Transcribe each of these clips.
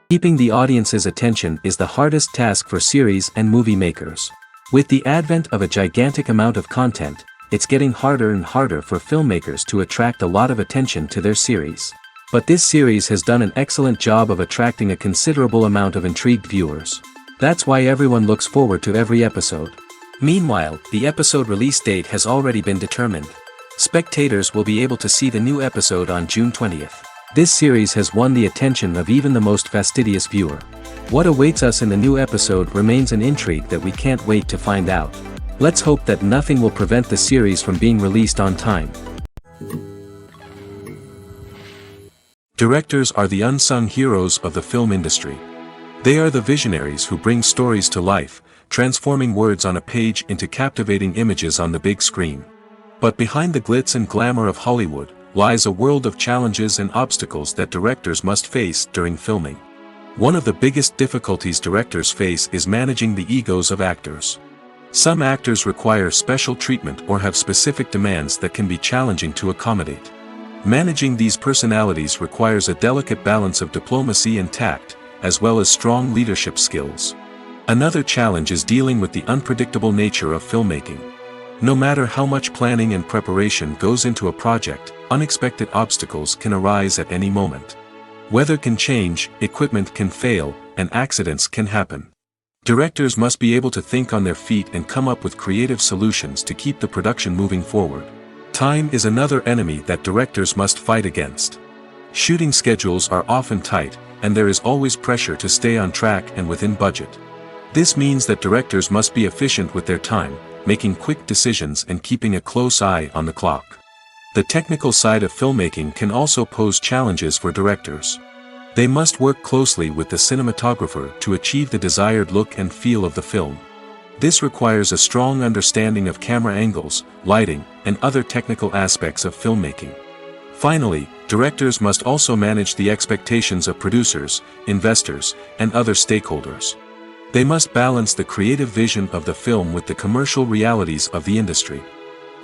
Keeping the audience's attention is the hardest task for series and movie makers. With the advent of a gigantic amount of content, it's getting harder and harder for filmmakers to attract a lot of attention to their series. But this series has done an excellent job of attracting a considerable amount of intrigued viewers. That's why everyone looks forward to every episode. Meanwhile, the episode release date has already been determined. Spectators will be able to see the new episode on June 20th. This series has won the attention of even the most fastidious viewer. What awaits us in the new episode remains an intrigue that we can't wait to find out. Let's hope that nothing will prevent the series from being released on time. Directors are the unsung heroes of the film industry. They are the visionaries who bring stories to life, transforming words on a page into captivating images on the big screen. But behind the glitz and glamour of Hollywood lies a world of challenges and obstacles that directors must face during filming. One of the biggest difficulties directors face is managing the egos of actors. Some actors require special treatment or have specific demands that can be challenging to accommodate. Managing these personalities requires a delicate balance of diplomacy and tact, as well as strong leadership skills. Another challenge is dealing with the unpredictable nature of filmmaking. No matter how much planning and preparation goes into a project, unexpected obstacles can arise at any moment. Weather can change, equipment can fail, and accidents can happen. Directors must be able to think on their feet and come up with creative solutions to keep the production moving forward. Time is another enemy that directors must fight against. Shooting schedules are often tight, and there is always pressure to stay on track and within budget. This means that directors must be efficient with their time, making quick decisions and keeping a close eye on the clock. The technical side of filmmaking can also pose challenges for directors. They must work closely with the cinematographer to achieve the desired look and feel of the film. This requires a strong understanding of camera angles, lighting, and other technical aspects of filmmaking. Finally, directors must also manage the expectations of producers, investors, and other stakeholders. They must balance the creative vision of the film with the commercial realities of the industry.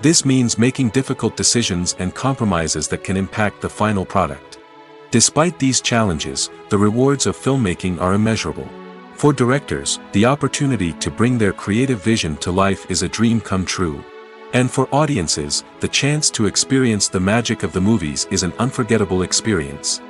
This means making difficult decisions and compromises that can impact the final product. Despite these challenges, the rewards of filmmaking are immeasurable. For directors, the opportunity to bring their creative vision to life is a dream come true. And for audiences, the chance to experience the magic of the movies is an unforgettable experience.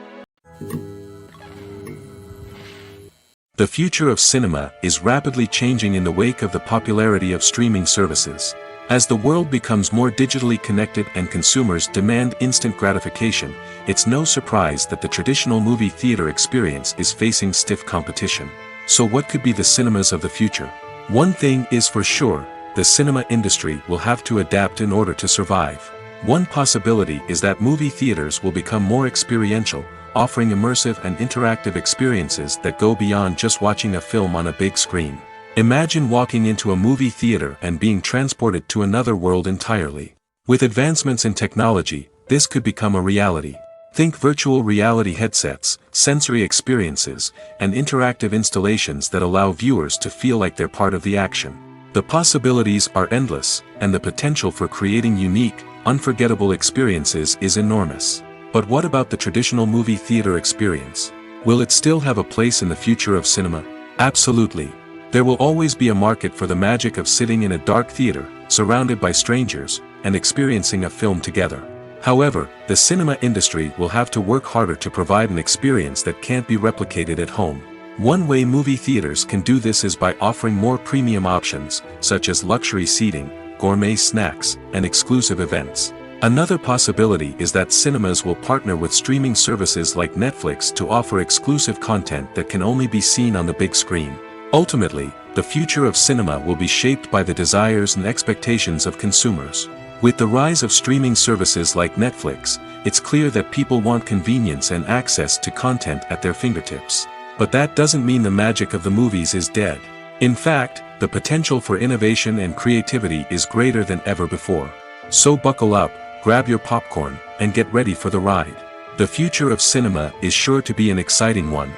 The future of cinema is rapidly changing in the wake of the popularity of streaming services. As the world becomes more digitally connected and consumers demand instant gratification, it's no surprise that the traditional movie theater experience is facing stiff competition. So what could be the cinemas of the future? One thing is for sure, the cinema industry will have to adapt in order to survive. One possibility is that movie theaters will become more experiential, offering immersive and interactive experiences that go beyond just watching a film on a big screen. Imagine walking into a movie theater and being transported to another world entirely. With advancements in technology, this could become a reality. Think virtual reality headsets, sensory experiences, and interactive installations that allow viewers to feel like they're part of the action. The possibilities are endless, and the potential for creating unique, unforgettable experiences is enormous. But what about the traditional movie theater experience? Will it still have a place in the future of cinema? Absolutely. There will always be a market for the magic of sitting in a dark theater, surrounded by strangers, and experiencing a film together. However, the cinema industry will have to work harder to provide an experience that can't be replicated at home. One way movie theaters can do this is by offering more premium options, such as luxury seating, gourmet snacks, and exclusive events. Another possibility is that cinemas will partner with streaming services like Netflix to offer exclusive content that can only be seen on the big screen. Ultimately, the future of cinema will be shaped by the desires and expectations of consumers. With the rise of streaming services like Netflix, it's clear that people want convenience and access to content at their fingertips. But that doesn't mean the magic of the movies is dead. In fact, the potential for innovation and creativity is greater than ever before. So buckle up, grab your popcorn, and get ready for the ride. The future of cinema is sure to be an exciting one.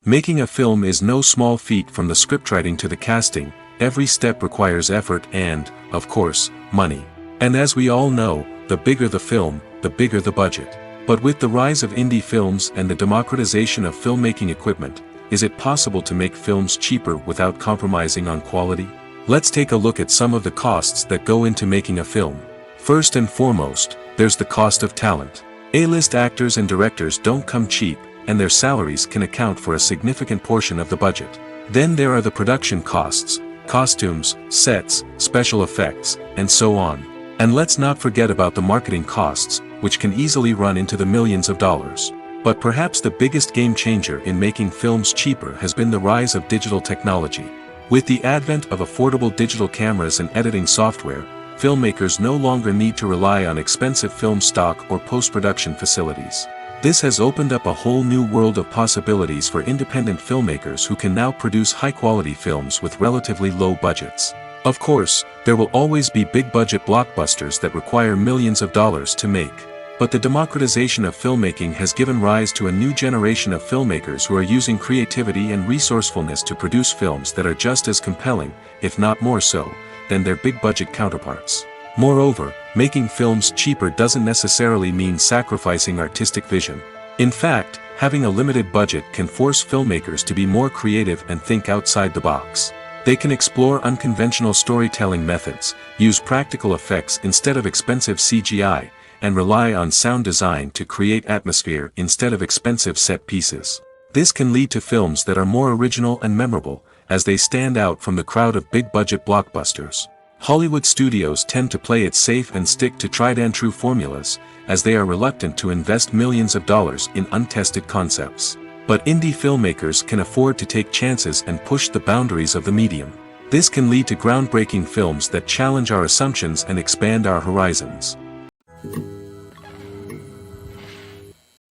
Making a film is no small feat. From the scriptwriting to the casting, every step requires effort and, of course, money. And as we all know, the bigger the film, the bigger the budget. But with the rise of indie films and the democratization of filmmaking equipment, is it possible to make films cheaper without compromising on quality? Let's take a look at some of the costs that go into making a film. First and foremost, there's the cost of talent. A-list actors and directors don't come cheap, and their salaries can account for a significant portion of the budget. Then there are the production costs, costumes, sets, special effects, and so on. And let's not forget about the marketing costs, which can easily run into the millions of dollars. But perhaps the biggest game changer in making films cheaper has been the rise of digital technology. With the advent of affordable digital cameras and editing software, filmmakers no longer need to rely on expensive film stock or post-production facilities. This has opened up a whole new world of possibilities for independent filmmakers who can now produce high-quality films with relatively low budgets. Of course, there will always be big-budget blockbusters that require millions of dollars to make. But the democratization of filmmaking has given rise to a new generation of filmmakers who are using creativity and resourcefulness to produce films that are just as compelling, if not more so, than their big-budget counterparts. Moreover, making films cheaper doesn't necessarily mean sacrificing artistic vision. In fact, having a limited budget can force filmmakers to be more creative and think outside the box. They can explore unconventional storytelling methods, use practical effects instead of expensive CGI, and rely on sound design to create atmosphere instead of expensive set pieces. This can lead to films that are more original and memorable, as they stand out from the crowd of big-budget blockbusters. Hollywood studios tend to play it safe and stick to tried-and-true formulas, as they are reluctant to invest millions of dollars in untested concepts. But indie filmmakers can afford to take chances and push the boundaries of the medium. This can lead to groundbreaking films that challenge our assumptions and expand our horizons.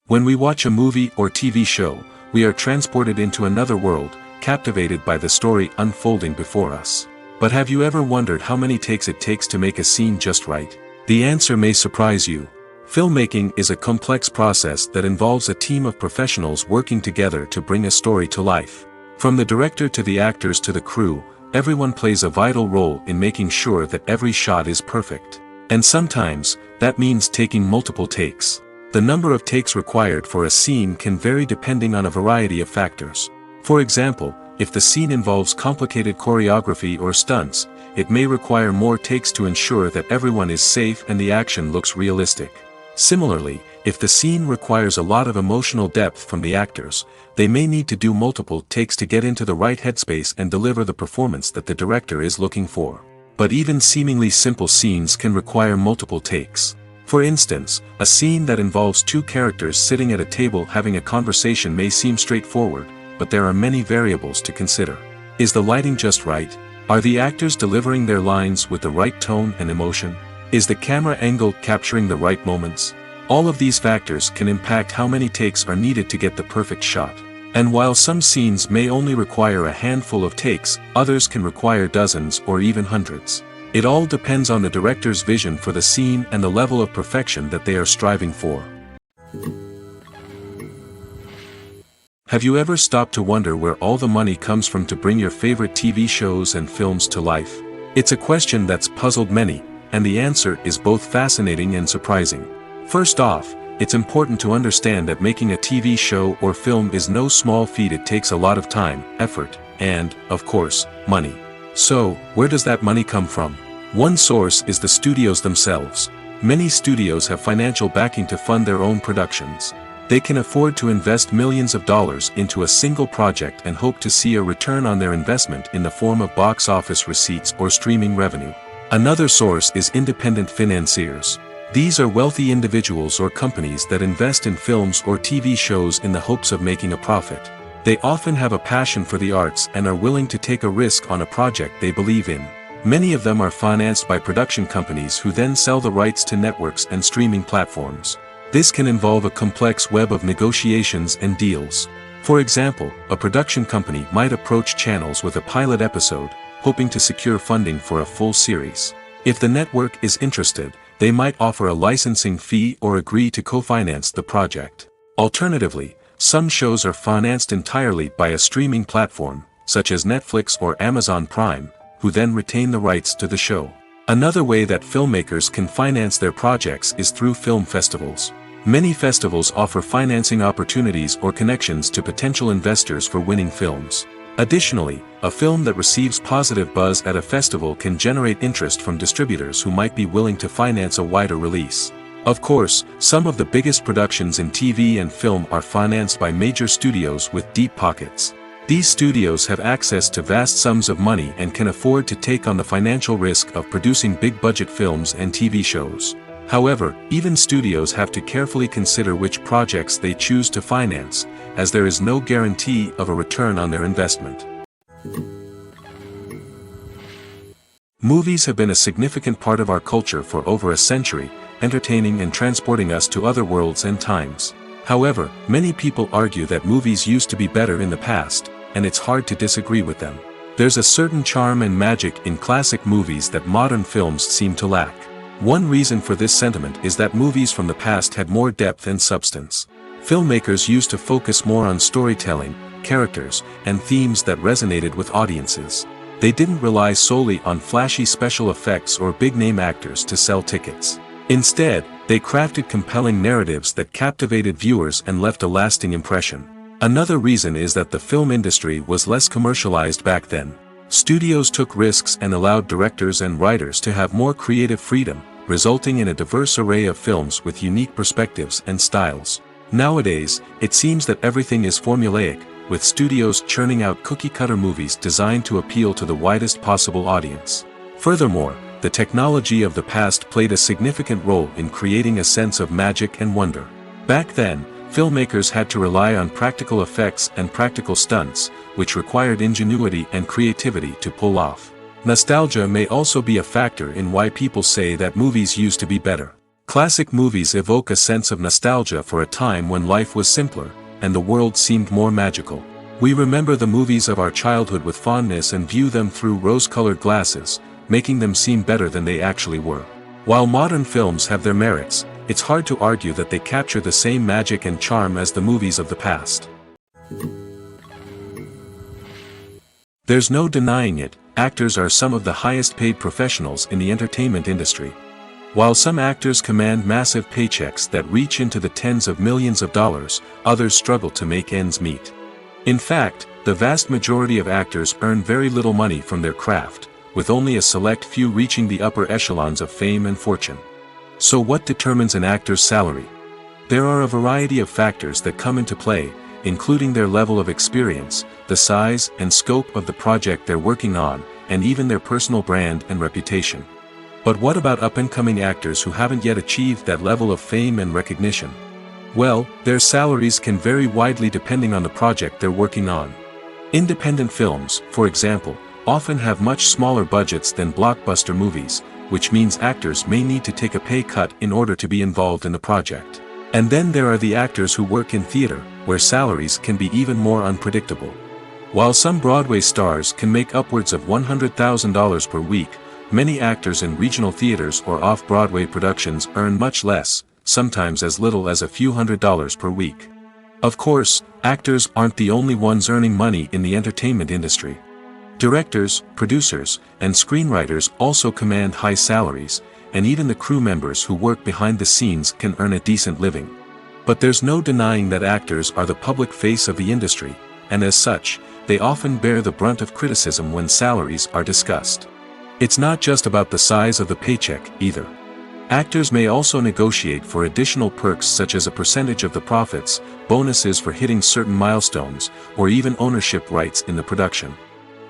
When we watch a movie or TV show, we are transported into another world, captivated by the story unfolding before us. But have you ever wondered how many takes it takes to make a scene just right? The answer may surprise you. Filmmaking is a complex process that involves a team of professionals working together to bring a story to life. From the director to the actors to the crew, everyone plays a vital role in making sure that every shot is perfect. And sometimes, that means taking multiple takes. The number of takes required for a scene can vary depending on a variety of factors. For example, if the scene involves complicated choreography or stunts, it may require more takes to ensure that everyone is safe and the action looks realistic. Similarly, if the scene requires a lot of emotional depth from the actors, they may need to do multiple takes to get into the right headspace and deliver the performance that the director is looking for. But even seemingly simple scenes can require multiple takes. For instance, a scene that involves two characters sitting at a table having a conversation may seem straightforward, but there are many variables to consider. Is the lighting just right? Are the actors delivering their lines with the right tone and emotion? Is the camera angle capturing the right moments? All of these factors can impact how many takes are needed to get the perfect shot. And while some scenes may only require a handful of takes, others can require dozens or even hundreds. It all depends on the director's vision for the scene and the level of perfection that they are striving for. Have you ever stopped to wonder where all the money comes from to bring your favorite TV shows and films to life? It's a question that's puzzled many, and the answer is both fascinating and surprising. First off, it's important to understand that making a TV show or film is no small feat. It takes a lot of time, effort, and, of course, money. So, where does that money come from? One source is the studios themselves. Many studios have financial backing to fund their own productions. They can afford to invest millions of dollars into a single project and hope to see a return on their investment in the form of box office receipts or streaming revenue. Another source is independent financiers. These are wealthy individuals or companies that invest in films or TV shows in the hopes of making a profit. They often have a passion for the arts and are willing to take a risk on a project they believe in. Many of them are financed by production companies who then sell the rights to networks and streaming platforms. This can involve a complex web of negotiations and deals. For example, a production company might approach channels with a pilot episode, hoping to secure funding for a full series. If the network is interested, they might offer a licensing fee or agree to co-finance the project. Alternatively, some shows are financed entirely by a streaming platform, such as Netflix or Amazon Prime, who then retain the rights to the show. Another way that filmmakers can finance their projects is through film festivals. Many festivals offer financing opportunities or connections to potential investors for winning films. Additionally, a film that receives positive buzz at a festival can generate interest from distributors who might be willing to finance a wider release. Of course, some of the biggest productions in TV and film are financed by major studios with deep pockets. These studios have access to vast sums of money and can afford to take on the financial risk of producing big-budget films and TV shows. However, even studios have to carefully consider which projects they choose to finance, as there is no guarantee of a return on their investment. Movies have been a significant part of our culture for over a century, entertaining and transporting us to other worlds and times. However, many people argue that movies used to be better in the past, and it's hard to disagree with them. There's a certain charm and magic in classic movies that modern films seem to lack. One reason for this sentiment is that movies from the past had more depth and substance. Filmmakers used to focus more on storytelling, characters, and themes that resonated with audiences. They didn't rely solely on flashy special effects or big-name actors to sell tickets. Instead, they crafted compelling narratives that captivated viewers and left a lasting impression. Another reason is that the film industry was less commercialized back then. Studios took risks and allowed directors and writers to have more creative freedom, resulting in a diverse array of films with unique perspectives and styles. Nowadays, it seems that everything is formulaic, with studios churning out cookie-cutter movies designed to appeal to the widest possible audience. Furthermore, the technology of the past played a significant role in creating a sense of magic and wonder. Back then, filmmakers had to rely on practical effects and practical stunts, which required ingenuity and creativity to pull off. Nostalgia may also be a factor in why people say that movies used to be better. Classic movies evoke a sense of nostalgia for a time when life was simpler, and the world seemed more magical. We remember the movies of our childhood with fondness and view them through rose-colored glasses, making them seem better than they actually were. While modern films have their merits, it's hard to argue that they capture the same magic and charm as the movies of the past. There's no denying it, actors are some of the highest-paid professionals in the entertainment industry. While some actors command massive paychecks that reach into the tens of millions of dollars, others struggle to make ends meet. In fact, the vast majority of actors earn very little money from their craft, with only a select few reaching the upper echelons of fame and fortune. So what determines an actor's salary? There are a variety of factors that come into play, including their level of experience, the size and scope of the project they're working on, and even their personal brand and reputation. But what about up-and-coming actors who haven't yet achieved that level of fame and recognition? Well, their salaries can vary widely depending on the project they're working on. Independent films, for example, often have much smaller budgets than blockbuster movies, which means actors may need to take a pay cut in order to be involved in the project. And then there are the actors who work in theater, where salaries can be even more unpredictable. While some Broadway stars can make upwards of $100,000 per week, many actors in regional theaters or off-Broadway productions earn much less, sometimes as little as a few $100s per week. Of course, actors aren't the only ones earning money in the entertainment industry. Directors, producers, and screenwriters also command high salaries, and even the crew members who work behind the scenes can earn a decent living. But there's no denying that actors are the public face of the industry, and as such, they often bear the brunt of criticism when salaries are discussed. It's not just about the size of the paycheck, either. Actors may also negotiate for additional perks such as a percentage of the profits, bonuses for hitting certain milestones, or even ownership rights in the production.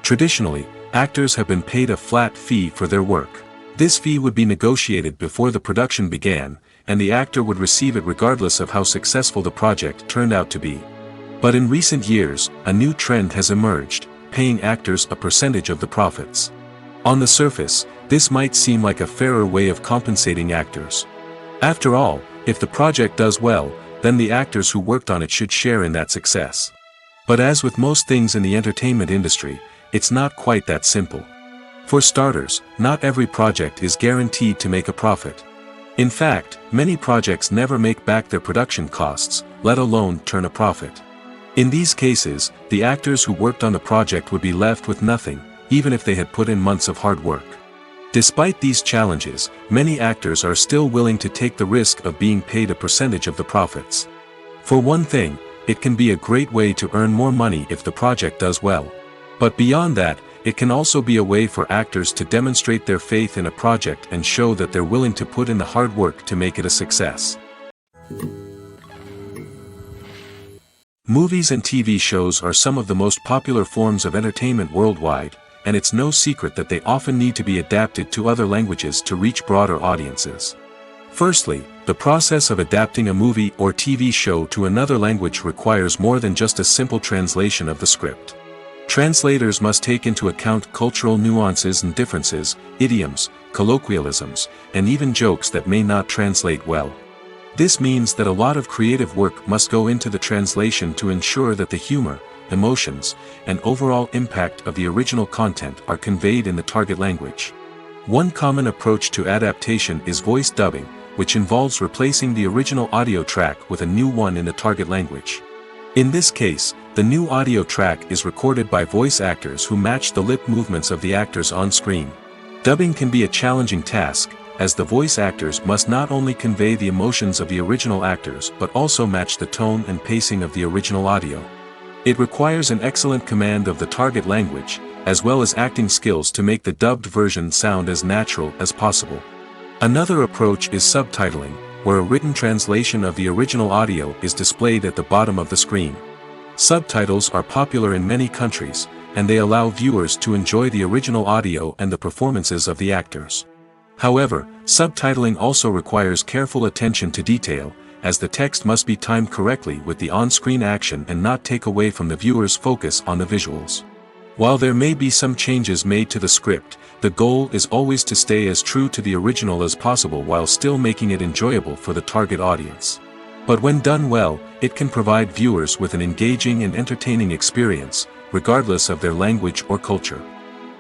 Traditionally, actors have been paid a flat fee for their work. This fee would be negotiated before the production began, and the actor would receive it regardless of how successful the project turned out to be. But in recent years, a new trend has emerged, paying actors a percentage of the profits. On the surface, this might seem like a fairer way of compensating actors. After all, if the project does well, then the actors who worked on it should share in that success. But as with most things in the entertainment industry, it's not quite that simple. For starters, not every project is guaranteed to make a profit. In fact, many projects never make back their production costs, let alone turn a profit. In these cases, the actors who worked on the project would be left with nothing, even if they had put in months of hard work. Despite these challenges, many actors are still willing to take the risk of being paid a percentage of the profits. For one thing, it can be a great way to earn more money if the project does well. But beyond that, it can also be a way for actors to demonstrate their faith in a project and show that they're willing to put in the hard work to make it a success. Movies and TV shows are some of the most popular forms of entertainment worldwide, and it's no secret that they often need to be adapted to other languages to reach broader audiences. Firstly, the process of adapting a movie or TV show to another language requires more than just a simple translation of the script. Translators must take into account cultural nuances and differences, idioms, colloquialisms, and even jokes that may not translate well. This means that a lot of creative work must go into the translation to ensure that the humor, emotions, and overall impact of the original content are conveyed in the target language. One common approach to adaptation is voice dubbing, which involves replacing the original audio track with a new one in the target language. In this case, the new audio track is recorded by voice actors who match the lip movements of the actors on screen. Dubbing can be a challenging task, as the voice actors must not only convey the emotions of the original actors but also match the tone and pacing of the original audio. It requires an excellent command of the target language, as well as acting skills to make the dubbed version sound as natural as possible. Another approach is subtitling, where a written translation of the original audio is displayed at the bottom of the screen. Subtitles are popular in many countries, and they allow viewers to enjoy the original audio and the performances of the actors. However, subtitling also requires careful attention to detail, as the text must be timed correctly with the on-screen action and not take away from the viewer's focus on the visuals. While there may be some changes made to the script, the goal is always to stay as true to the original as possible while still making it enjoyable for the target audience. But when done well, it can provide viewers with an engaging and entertaining experience, regardless of their language or culture.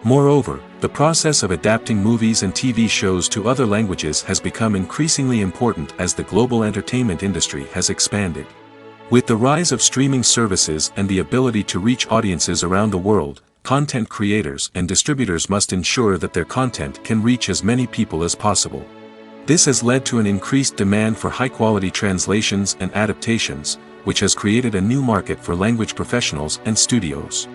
Moreover, the process of adapting movies and TV shows to other languages has become increasingly important as the global entertainment industry has expanded. With the rise of streaming services and the ability to reach audiences around the world, content creators and distributors must ensure that their content can reach as many people as possible. This has led to an increased demand for high-quality translations and adaptations, which has created a new market for language professionals and studios.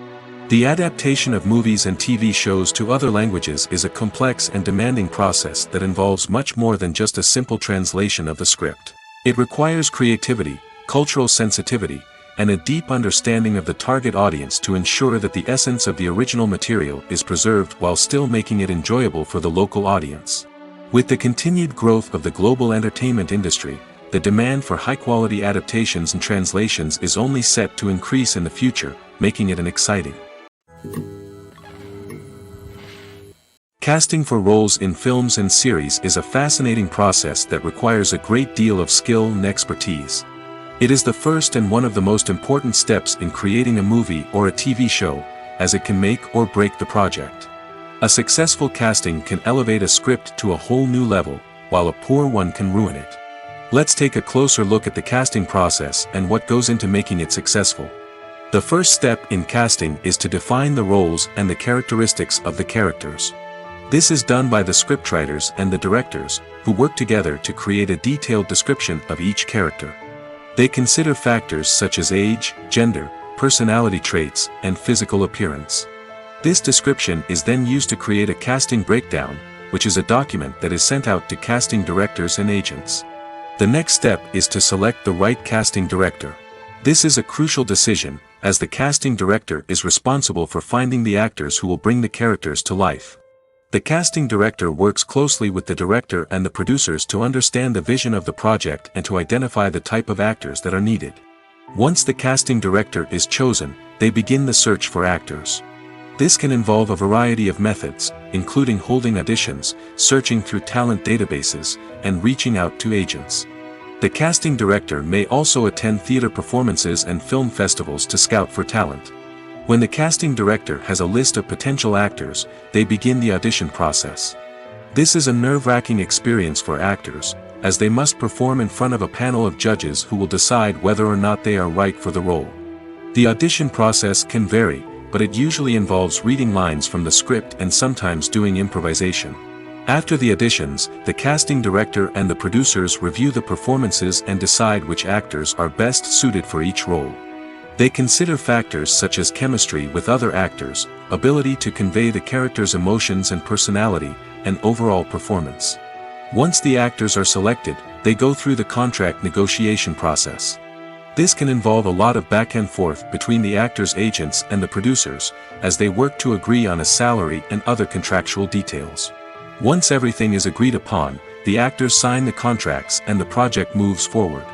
The adaptation of movies and TV shows to other languages is a complex and demanding process that involves much more than just a simple translation of the script. It requires creativity, cultural sensitivity, and a deep understanding of the target audience to ensure that the essence of the original material is preserved while still making it enjoyable for the local audience. With the continued growth of the global entertainment industry, the demand for high-quality adaptations and translations is only set to increase in the future, making it an exciting. Casting for roles in films and series is a fascinating process that requires a great deal of skill and expertise. It is the first and one of the most important steps in creating a movie or a TV show, as it can make or break the project. A successful casting can elevate a script to a whole new level, while a poor one can ruin it. Let's take a closer look at the casting process and what goes into making it successful. The first step in casting is to define the roles and the characteristics of the characters. This is done by the scriptwriters and the directors, who work together to create a detailed description of each character. They consider factors such as age, gender, personality traits, and physical appearance. This description is then used to create a casting breakdown, which is a document that is sent out to casting directors and agents. The next step is to select the right casting director. This is a crucial decision, as the casting director is responsible for finding the actors who will bring the characters to life. The casting director works closely with the director and the producers to understand the vision of the project and to identify the type of actors that are needed. Once the casting director is chosen, they begin the search for actors. This can involve a variety of methods, including holding auditions, searching through talent databases, and reaching out to agents. The casting director may also attend theater performances and film festivals to scout for talent. When the casting director has a list of potential actors, they begin the audition process. This is a nerve-wracking experience for actors, as they must perform in front of a panel of judges who will decide whether or not they are right for the role. The audition process can vary, but it usually involves reading lines from the script and sometimes doing improvisation. After the auditions, the casting director and the producers review the performances and decide which actors are best suited for each role. They consider factors such as chemistry with other actors, ability to convey the character's emotions and personality, and overall performance. Once the actors are selected, they go through the contract negotiation process. This can involve a lot of back and forth between the actors' agents and the producers, as they work to agree on a salary and other contractual details. Once everything is agreed upon, the actors sign the contracts and the project moves forward.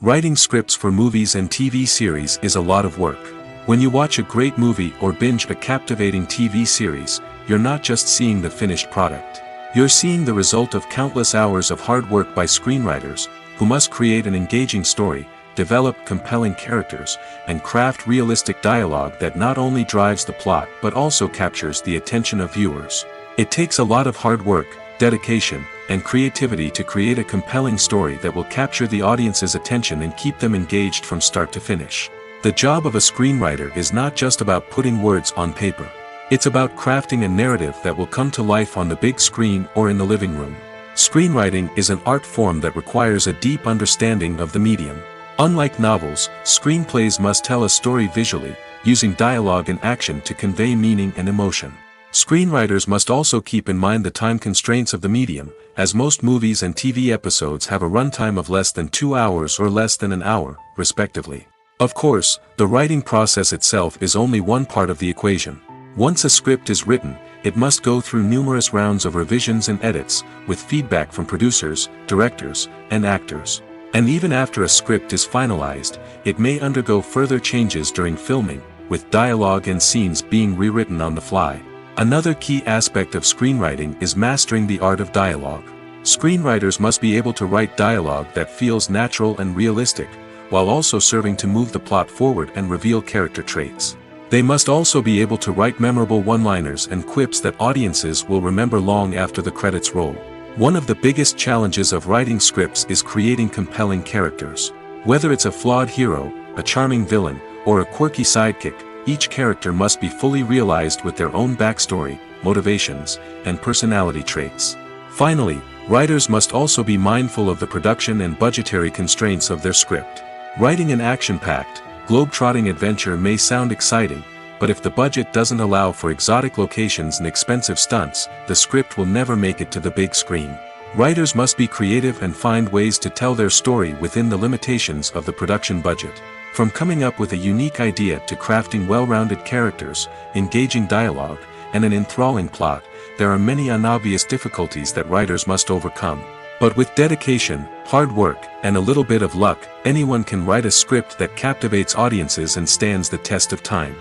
Writing scripts for movies and TV series is a lot of work. When you watch a great movie or binge a captivating TV series, you're not just seeing the finished product. You're seeing the result of countless hours of hard work by screenwriters, who must create an engaging story, develop compelling characters, and craft realistic dialogue that not only drives the plot but also captures the attention of viewers. It takes a lot of hard work, dedication, and creativity to create a compelling story that will capture the audience's attention and keep them engaged from start to finish. The job of a screenwriter is not just about putting words on paper. It's about crafting a narrative that will come to life on the big screen or in the living room. Screenwriting is an art form that requires a deep understanding of the medium. Unlike novels, screenplays must tell a story visually, using dialogue and action to convey meaning and emotion. Screenwriters must also keep in mind the time constraints of the medium, as most movies and TV episodes have a runtime of less than 2 hours or less than an hour, respectively. Of course, the writing process itself is only one part of the equation. Once a script is written, it must go through numerous rounds of revisions and edits, with feedback from producers, directors, and actors. And even after a script is finalized, it may undergo further changes during filming, with dialogue and scenes being rewritten on the fly. Another key aspect of screenwriting is mastering the art of dialogue. Screenwriters must be able to write dialogue that feels natural and realistic, while also serving to move the plot forward and reveal character traits. They must also be able to write memorable one-liners and quips that audiences will remember long after the credits roll. One of the biggest challenges of writing scripts is creating compelling characters. Whether it's a flawed hero, a charming villain, or a quirky sidekick, each character must be fully realized with their own backstory, motivations, and personality traits. Finally, writers must also be mindful of the production and budgetary constraints of their script. Writing an action-packed, globe-trotting adventure may sound exciting, but if the budget doesn't allow for exotic locations and expensive stunts, the script will never make it to the big screen. Writers must be creative and find ways to tell their story within the limitations of the production budget. From coming up with a unique idea to crafting well-rounded characters, engaging dialogue, and an enthralling plot, there are many unobvious difficulties that writers must overcome. But with dedication, hard work, and a little bit of luck, anyone can write a script that captivates audiences and stands the test of time.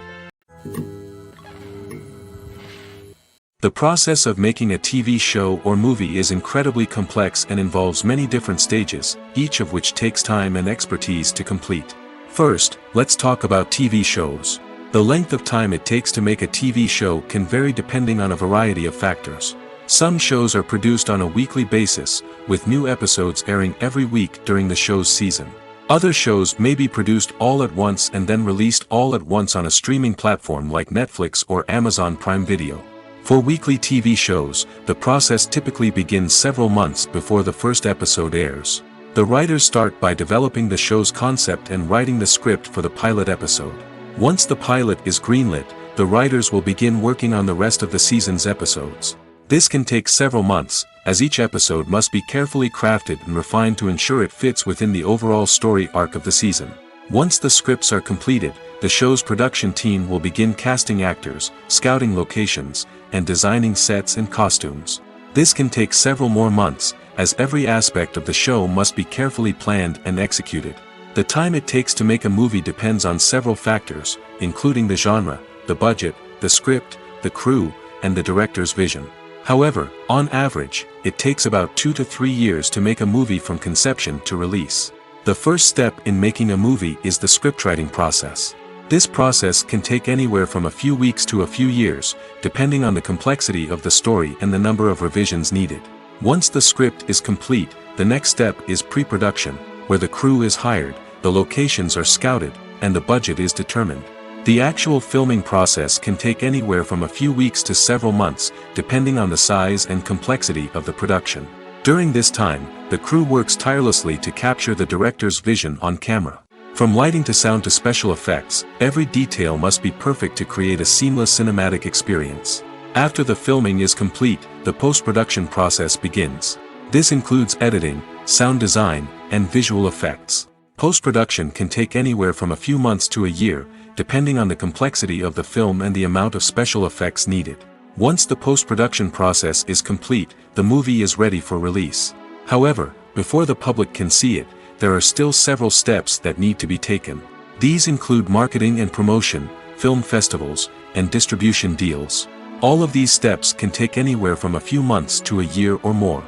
The process of making a TV show or movie is incredibly complex and involves many different stages, each of which takes time and expertise to complete. First, let's talk about TV shows. The length of time it takes to make a TV show can vary depending on a variety of factors. Some shows are produced on a weekly basis, with new episodes airing every week during the show's season. Other shows may be produced all at once and then released all at once on a streaming platform like Netflix or Amazon Prime Video. For weekly TV shows, the process typically begins several months before the first episode airs. The writers start by developing the show's concept and writing the script for the pilot episode. Once the pilot is greenlit, the writers will begin working on the rest of the season's episodes. This can take several months, as each episode must be carefully crafted and refined to ensure it fits within the overall story arc of the season. Once the scripts are completed, the show's production team will begin casting actors, scouting locations, and designing sets and costumes. This can take several more months, as every aspect of the show must be carefully planned and executed. The time it takes to make a movie depends on several factors, including the genre, the budget, the script, the crew, and the director's vision. However, on average, it takes about 2 to 3 years to make a movie from conception to release. The first step in making a movie is the scriptwriting process. This process can take anywhere from a few weeks to a few years, depending on the complexity of the story and the number of revisions needed. Once the script is complete, the next step is pre-production, where the crew is hired, the locations are scouted, and the budget is determined. The actual filming process can take anywhere from a few weeks to several months, depending on the size and complexity of the production. During this time, the crew works tirelessly to capture the director's vision on camera. From lighting to sound to special effects, every detail must be perfect to create a seamless cinematic experience. After the filming is complete, the post-production process begins. This includes editing, sound design, and visual effects. Post-production can take anywhere from a few months to a year, depending on the complexity of the film and the amount of special effects needed. Once the post-production process is complete, the movie is ready for release. However, before the public can see it, there are still several steps that need to be taken. These include marketing and promotion, film festivals, and distribution deals. All of these steps can take anywhere from a few months to a year or more.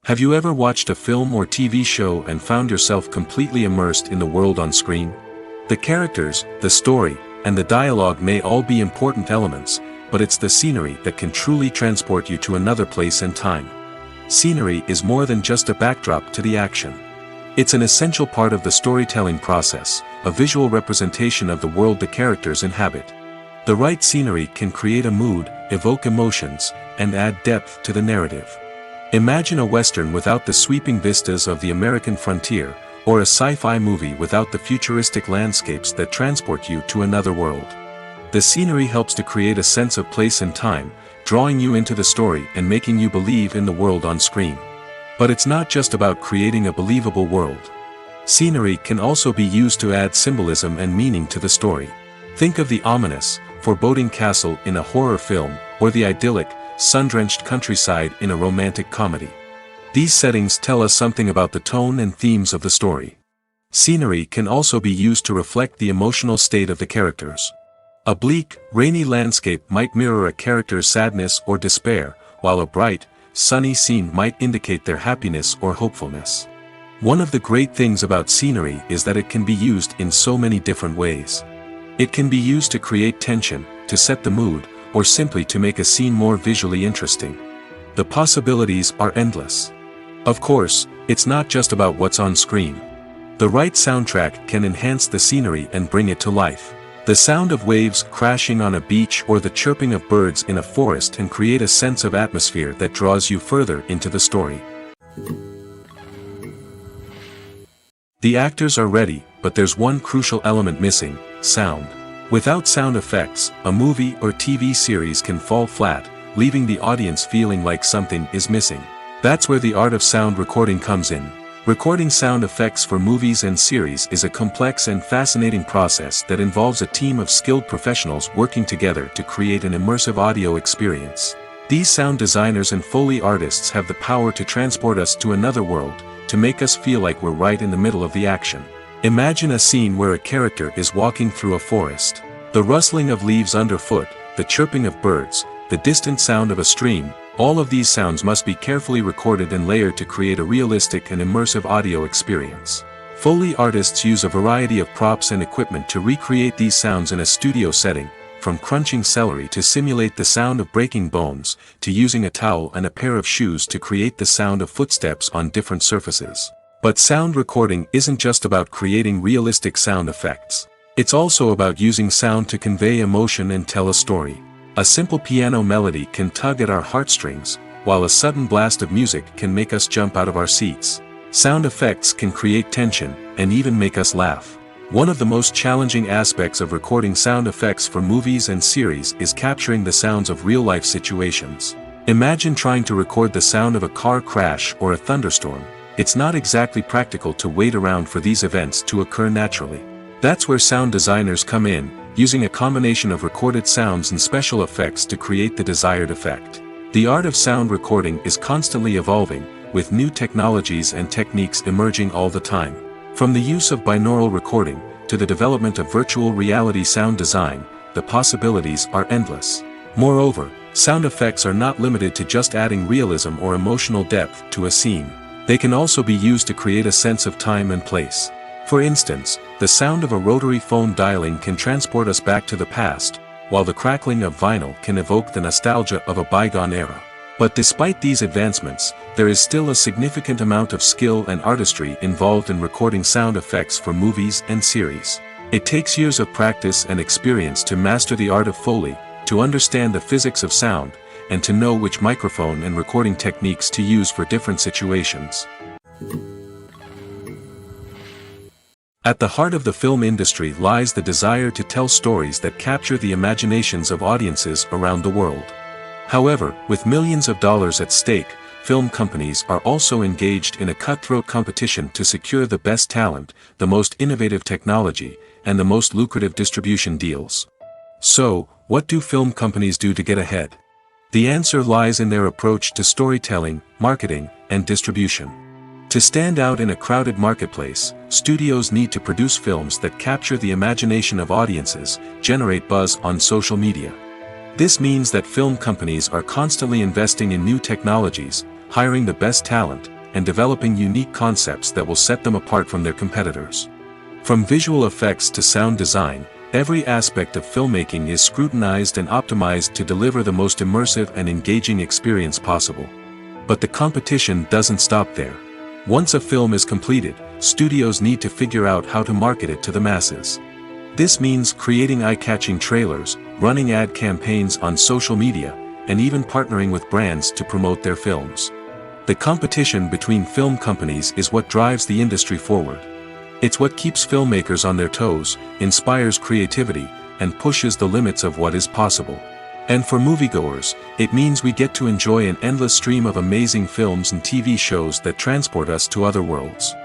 Have you ever watched a film or TV show and found yourself completely immersed in the world on screen? The characters, the story, and the dialogue may all be important elements, but it's the scenery that can truly transport you to another place and time. Scenery is more than just a backdrop to the action. It's an essential part of the storytelling process, a visual representation of the world the characters inhabit. The right scenery can create a mood, evoke emotions, and add depth to the narrative. Imagine a Western without the sweeping vistas of the American frontier, or a sci-fi movie without the futuristic landscapes that transport you to another world. The scenery helps to create a sense of place and time, drawing you into the story and making you believe in the world on screen. But it's not just about creating a believable world. Scenery can also be used to add symbolism and meaning to the story. Think of the ominous, foreboding castle in a horror film, or the idyllic, sun-drenched countryside in a romantic comedy. These settings tell us something about the tone and themes of the story. Scenery can also be used to reflect the emotional state of the characters. A bleak, rainy landscape might mirror a character's sadness or despair, while a bright, sunny scene might indicate their happiness or hopefulness. One of the great things about scenery is that it can be used in so many different ways. It can be used to create tension, to set the mood, or simply to make a scene more visually interesting. The possibilities are endless. Of course, it's not just about what's on screen. The right soundtrack can enhance the scenery and bring it to life. The sound of waves crashing on a beach or the chirping of birds in a forest can create a sense of atmosphere that draws you further into the story. The actors are ready, but there's one crucial element missing: sound. Without sound effects, a movie or TV series can fall flat, leaving the audience feeling like something is missing. That's where the art of sound recording comes in. Recording sound effects for movies and series is a complex and fascinating process that involves a team of skilled professionals working together to create an immersive audio experience. These sound designers and Foley artists have the power to transport us to another world, to make us feel like we're right in the middle of the action. Imagine a scene where a character is walking through a forest. The rustling of leaves underfoot, the chirping of birds, the distant sound of a stream, all of these sounds must be carefully recorded and layered to create a realistic and immersive audio experience. Foley artists use a variety of props and equipment to recreate these sounds in a studio setting, from crunching celery to simulate the sound of breaking bones, to using a towel and a pair of shoes to create the sound of footsteps on different surfaces. But sound recording isn't just about creating realistic sound effects. It's also about using sound to convey emotion and tell a story. A simple piano melody can tug at our heartstrings, while a sudden blast of music can make us jump out of our seats. Sound effects can create tension, and even make us laugh. One of the most challenging aspects of recording sound effects for movies and series is capturing the sounds of real-life situations. Imagine trying to record the sound of a car crash or a thunderstorm. It's not exactly practical to wait around for these events to occur naturally. That's where sound designers come in, using a combination of recorded sounds and special effects to create the desired effect. The art of sound recording is constantly evolving, with new technologies and techniques emerging all the time. From the use of binaural recording, to the development of virtual reality sound design, the possibilities are endless. Moreover, sound effects are not limited to just adding realism or emotional depth to a scene. They can also be used to create a sense of time and place. For instance, the sound of a rotary phone dialing can transport us back to the past, while the crackling of vinyl can evoke the nostalgia of a bygone era. But despite these advancements, there is still a significant amount of skill and artistry involved in recording sound effects for movies and series. It takes years of practice and experience to master the art of Foley, to understand the physics of sound, and to know which microphone and recording techniques to use for different situations. At the heart of the film industry lies the desire to tell stories that capture the imaginations of audiences around the world. However, with millions of dollars at stake, film companies are also engaged in a cutthroat competition to secure the best talent, the most innovative technology, and the most lucrative distribution deals. So, what do film companies do to get ahead? The answer lies in their approach to storytelling, marketing, and distribution. To stand out in a crowded marketplace, studios need to produce films that capture the imagination of audiences, generate buzz on social media. This means that film companies are constantly investing in new technologies, hiring the best talent, and developing unique concepts that will set them apart from their competitors. From visual effects to sound design, every aspect of filmmaking is scrutinized and optimized to deliver the most immersive and engaging experience possible. But the competition doesn't stop there. Once a film is completed, studios need to figure out how to market it to the masses. This means creating eye-catching trailers, running ad campaigns on social media, and even partnering with brands to promote their films. The competition between film companies is what drives the industry forward. It's what keeps filmmakers on their toes, inspires creativity, and pushes the limits of what is possible. And for moviegoers, it means we get to enjoy an endless stream of amazing films and TV shows that transport us to other worlds.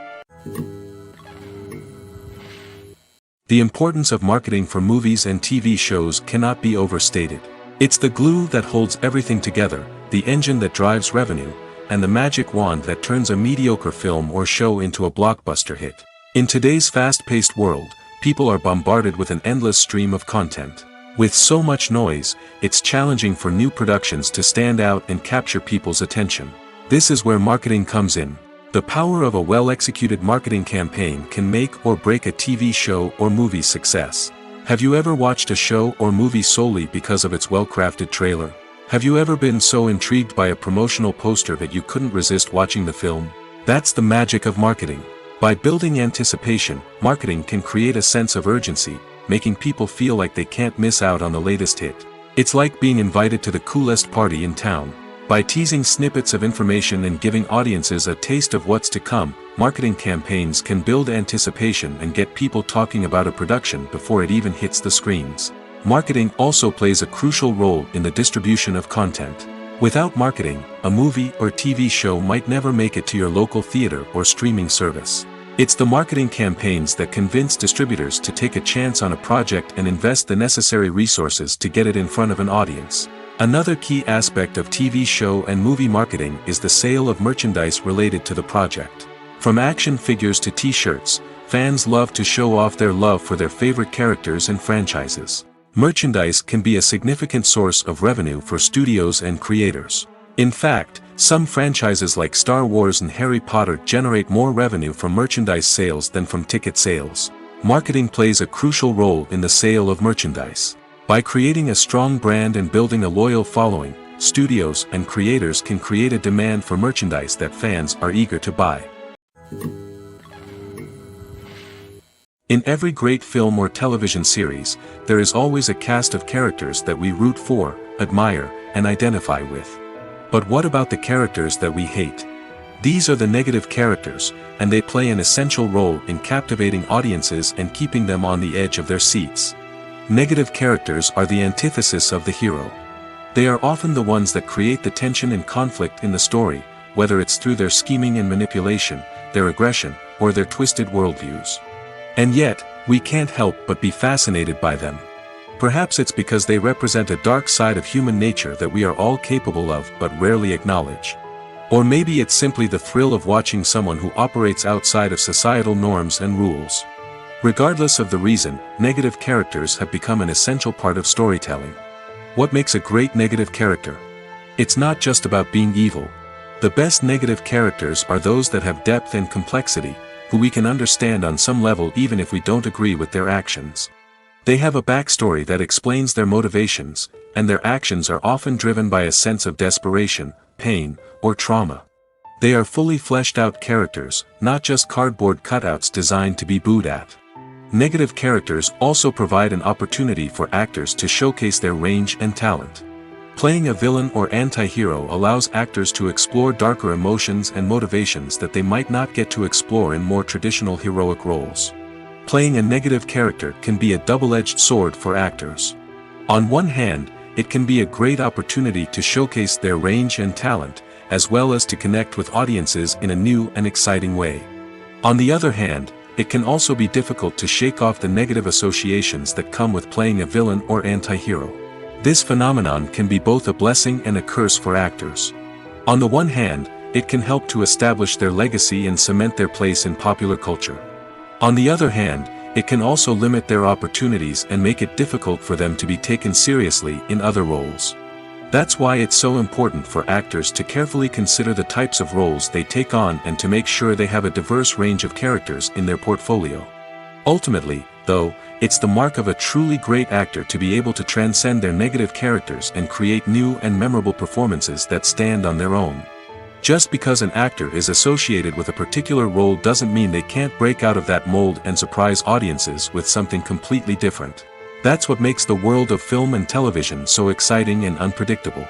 The importance of marketing for movies and TV shows cannot be overstated. It's the glue that holds everything together, the engine that drives revenue, and the magic wand that turns a mediocre film or show into a blockbuster hit. In today's fast-paced world, people are bombarded with an endless stream of content. With so much noise, it's challenging for new productions to stand out and capture people's attention. This is where marketing comes in. The power of a well-executed marketing campaign can make or break a TV show or movie's success. Have you ever watched a show or movie solely because of its well-crafted trailer? Have you ever been so intrigued by a promotional poster that you couldn't resist watching the film? That's the magic of marketing. By building anticipation, marketing can create a sense of urgency, making people feel like they can't miss out on the latest hit. It's like being invited to the coolest party in town. By teasing snippets of information and giving audiences a taste of what's to come, marketing campaigns can build anticipation and get people talking about a production before it even hits the screens. Marketing also plays a crucial role in the distribution of content. Without marketing, a movie or TV show might never make it to your local theater or streaming service. It's the marketing campaigns that convince distributors to take a chance on a project and invest the necessary resources to get it in front of an audience. Another key aspect of TV show and movie marketing is the sale of merchandise related to the project. From action figures to t-shirts, fans love to show off their love for their favorite characters and franchises. Merchandise can be a significant source of revenue for studios and creators. In fact, some franchises like Star Wars and Harry Potter generate more revenue from merchandise sales than from ticket sales. Marketing plays a crucial role in the sale of merchandise. By creating a strong brand and building a loyal following, studios and creators can create a demand for merchandise that fans are eager to buy. In every great film or television series, there is always a cast of characters that we root for, admire, and identify with. But what about the characters that we hate? These are the negative characters, and they play an essential role in captivating audiences and keeping them on the edge of their seats. Negative characters are the antithesis of the hero. They are often the ones that create the tension and conflict in the story, whether it's through their scheming and manipulation, their aggression, or their twisted worldviews. And yet, we can't help but be fascinated by them. Perhaps it's because they represent a dark side of human nature that we are all capable of but rarely acknowledge. Or maybe it's simply the thrill of watching someone who operates outside of societal norms and rules. Regardless of the reason, negative characters have become an essential part of storytelling. What makes a great negative character? It's not just about being evil. The best negative characters are those that have depth and complexity, who we can understand on some level even if we don't agree with their actions. They have a backstory that explains their motivations, and their actions are often driven by a sense of desperation, pain, or trauma. They are fully fleshed out characters, not just cardboard cutouts designed to be booed at. Negative characters also provide an opportunity for actors to showcase their range and talent. Playing a villain or anti-hero allows actors to explore darker emotions and motivations that they might not get to explore in more traditional heroic roles. Playing a negative character can be a double-edged sword for actors. On one hand, it can be a great opportunity to showcase their range and talent, as well as to connect with audiences in a new and exciting way. On the other hand, it can also be difficult to shake off the negative associations that come with playing a villain or anti-hero. This phenomenon can be both a blessing and a curse for actors. On the one hand, it can help to establish their legacy and cement their place in popular culture. On the other hand, it can also limit their opportunities and make it difficult for them to be taken seriously in other roles. That's why it's so important for actors to carefully consider the types of roles they take on and to make sure they have a diverse range of characters in their portfolio. Ultimately, though, it's the mark of a truly great actor to be able to transcend their negative characters and create new and memorable performances that stand on their own. Just because an actor is associated with a particular role doesn't mean they can't break out of that mold and surprise audiences with something completely different. That's what makes the world of film and television so exciting and unpredictable.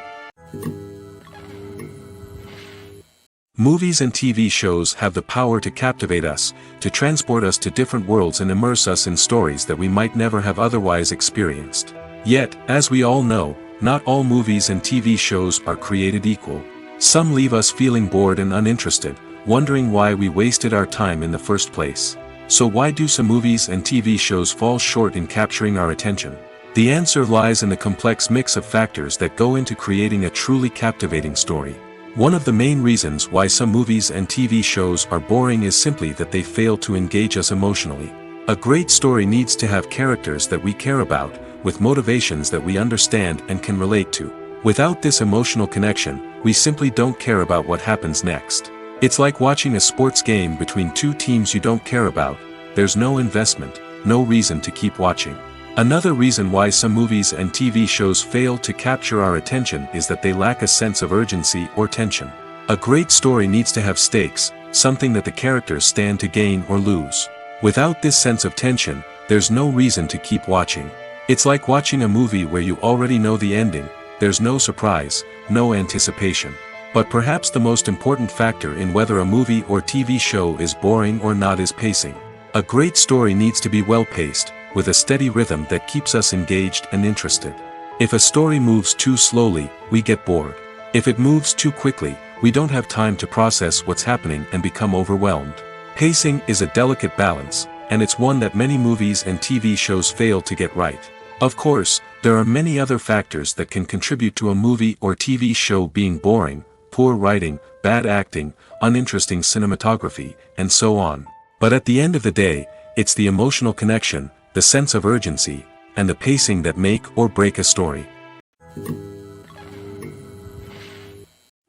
Movies and TV shows have the power to captivate us, to transport us to different worlds and immerse us in stories that we might never have otherwise experienced. Yet, as we all know, not all movies and TV shows are created equal. Some leave us feeling bored and uninterested, wondering why we wasted our time in the first place. So why do some movies and TV shows fall short in capturing our attention? The answer lies in the complex mix of factors that go into creating a truly captivating story. One of the main reasons why some movies and TV shows are boring is simply that they fail to engage us emotionally. A great story needs to have characters that we care about, with motivations that we understand and can relate to. Without this emotional connection, we simply don't care about what happens next. It's like watching a sports game between two teams you don't care about. There's no investment, no reason to keep watching. Another reason why some movies and TV shows fail to capture our attention is that they lack a sense of urgency or tension. A great story needs to have stakes, something that the characters stand to gain or lose. Without this sense of tension, there's no reason to keep watching. It's like watching a movie where you already know the ending. There's no surprise, no anticipation. But perhaps the most important factor in whether a movie or TV show is boring or not is pacing. A great story needs to be well-paced, with a steady rhythm that keeps us engaged and interested. If a story moves too slowly, we get bored. If it moves too quickly, we don't have time to process what's happening and become overwhelmed. Pacing is a delicate balance, and it's one that many movies and TV shows fail to get right. Of course, there are many other factors that can contribute to a movie or TV show being boring: poor writing, bad acting, uninteresting cinematography, and so on. But at the end of the day, it's the emotional connection, the sense of urgency, and the pacing that make or break a story.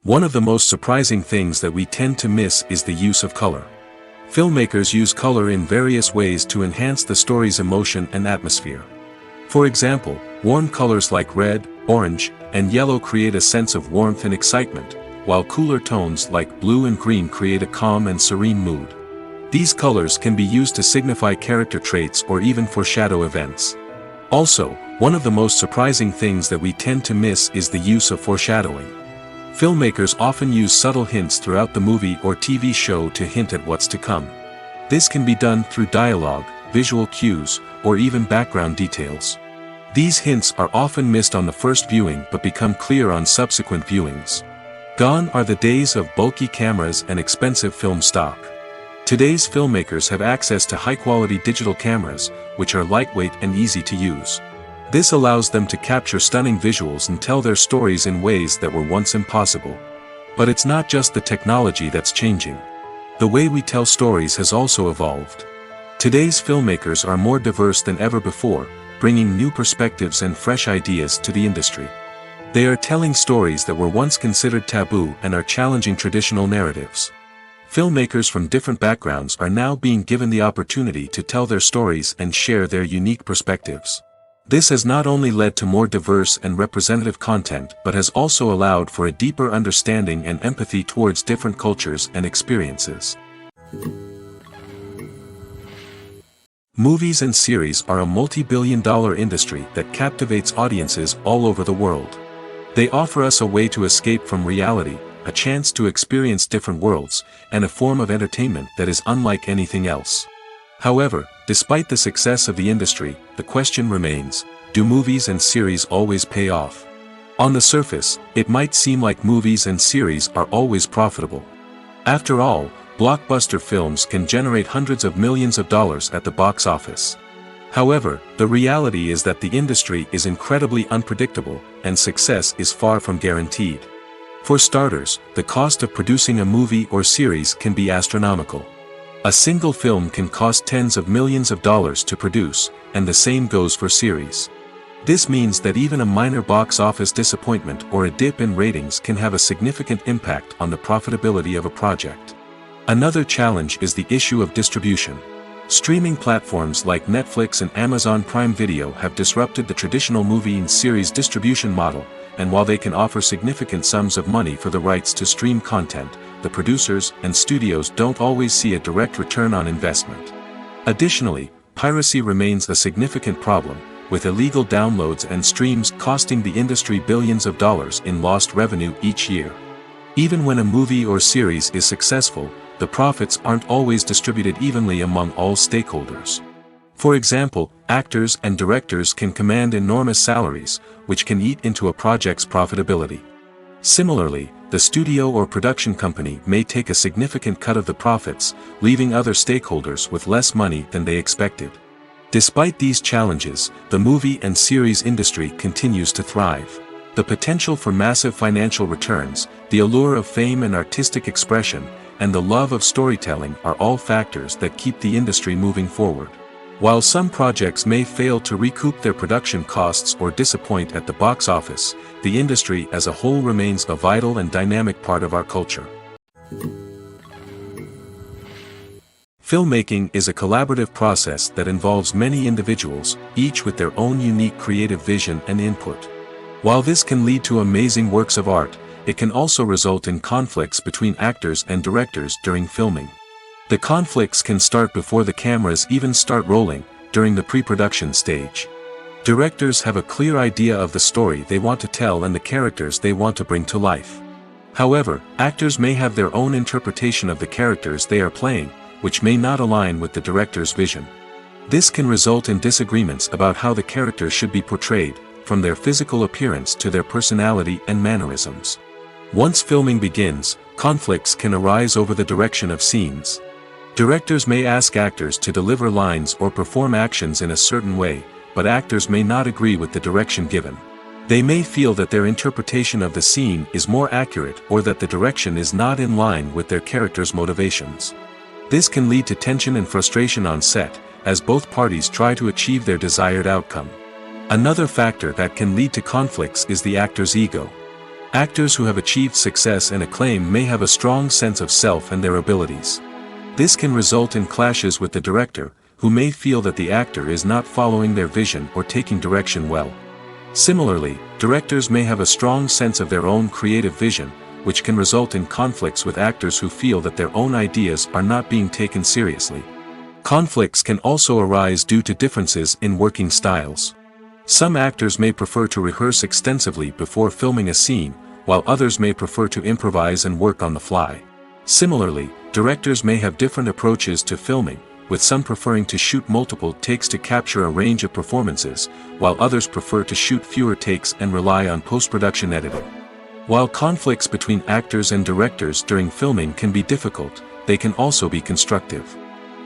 One of the most surprising things that we tend to miss is the use of color. Filmmakers use color in various ways to enhance the story's emotion and atmosphere. For example, warm colors like red, orange, and yellow create a sense of warmth and excitement, while cooler tones like blue and green create a calm and serene mood. These colors can be used to signify character traits or even foreshadow events. Also, one of the most surprising things that we tend to miss is the use of foreshadowing. Filmmakers often use subtle hints throughout the movie or TV show to hint at what's to come. This can be done through dialogue, visual cues, or even background details. These hints are often missed on the first viewing but become clear on subsequent viewings. Gone are the days of bulky cameras and expensive film stock. Today's filmmakers have access to high-quality digital cameras, which are lightweight and easy to use. This allows them to capture stunning visuals and tell their stories in ways that were once impossible. But it's not just the technology that's changing. The way we tell stories has also evolved. Today's filmmakers are more diverse than ever before, bringing new perspectives and fresh ideas to the industry. They are telling stories that were once considered taboo and are challenging traditional narratives. Filmmakers from different backgrounds are now being given the opportunity to tell their stories and share their unique perspectives. This has not only led to more diverse and representative content but has also allowed for a deeper understanding and empathy towards different cultures and experiences. Movies and series are a multi-billion-dollar industry that captivates audiences all over the world. They offer us a way to escape from reality, a chance to experience different worlds, and a form of entertainment that is unlike anything else. However, despite the success of the industry, the question remains, do movies and series always pay off? On the surface, it might seem like movies and series are always profitable. After all, blockbuster films can generate hundreds of millions of dollars at the box office. However, the reality is that the industry is incredibly unpredictable, and success is far from guaranteed. For starters, the cost of producing a movie or series can be astronomical. A single film can cost tens of millions of dollars to produce, and the same goes for series. This means that even a minor box office disappointment or a dip in ratings can have a significant impact on the profitability of a project. Another challenge is the issue of distribution. Streaming platforms like Netflix and Amazon Prime Video have disrupted the traditional movie and series distribution model, and while they can offer significant sums of money for the rights to stream content, the producers and studios don't always see a direct return on investment. Additionally, piracy remains a significant problem, with illegal downloads and streams costing the industry billions of dollars in lost revenue each year. Even when a movie or series is successful, the profits aren't always distributed evenly among all stakeholders. For example, actors and directors can command enormous salaries, which can eat into a project's profitability. Similarly, the studio or production company may take a significant cut of the profits, leaving other stakeholders with less money than they expected. Despite these challenges, the movie and series industry continues to thrive. The potential for massive financial returns, the allure of fame and artistic expression, and the love of storytelling are all factors that keep the industry moving forward. While some projects may fail to recoup their production costs or disappoint at the box office, the industry as a whole remains a vital and dynamic part of our culture. Filmmaking is a collaborative process that involves many individuals, each with their own unique creative vision and input. While this can lead to amazing works of art, it can also result in conflicts between actors and directors during filming. The conflicts can start before the cameras even start rolling, during the pre-production stage. Directors have a clear idea of the story they want to tell and the characters they want to bring to life. However, actors may have their own interpretation of the characters they are playing, which may not align with the director's vision. This can result in disagreements about how the characters should be portrayed, from their physical appearance to their personality and mannerisms. Once filming begins, conflicts can arise over the direction of scenes. Directors may ask actors to deliver lines or perform actions in a certain way, but actors may not agree with the direction given. They may feel that their interpretation of the scene is more accurate or that the direction is not in line with their character's motivations. This can lead to tension and frustration on set, as both parties try to achieve their desired outcome. Another factor that can lead to conflicts is the actor's ego. Actors who have achieved success and acclaim may have a strong sense of self and their abilities. This can result in clashes with the director, who may feel that the actor is not following their vision or taking direction well. Similarly, directors may have a strong sense of their own creative vision, which can result in conflicts with actors who feel that their own ideas are not being taken seriously. Conflicts can also arise due to differences in working styles. Some actors may prefer to rehearse extensively before filming a scene, while others may prefer to improvise and work on the fly. Similarly, directors may have different approaches to filming, with some preferring to shoot multiple takes to capture a range of performances, while others prefer to shoot fewer takes and rely on post-production editing. While conflicts between actors and directors during filming can be difficult, they can also be constructive.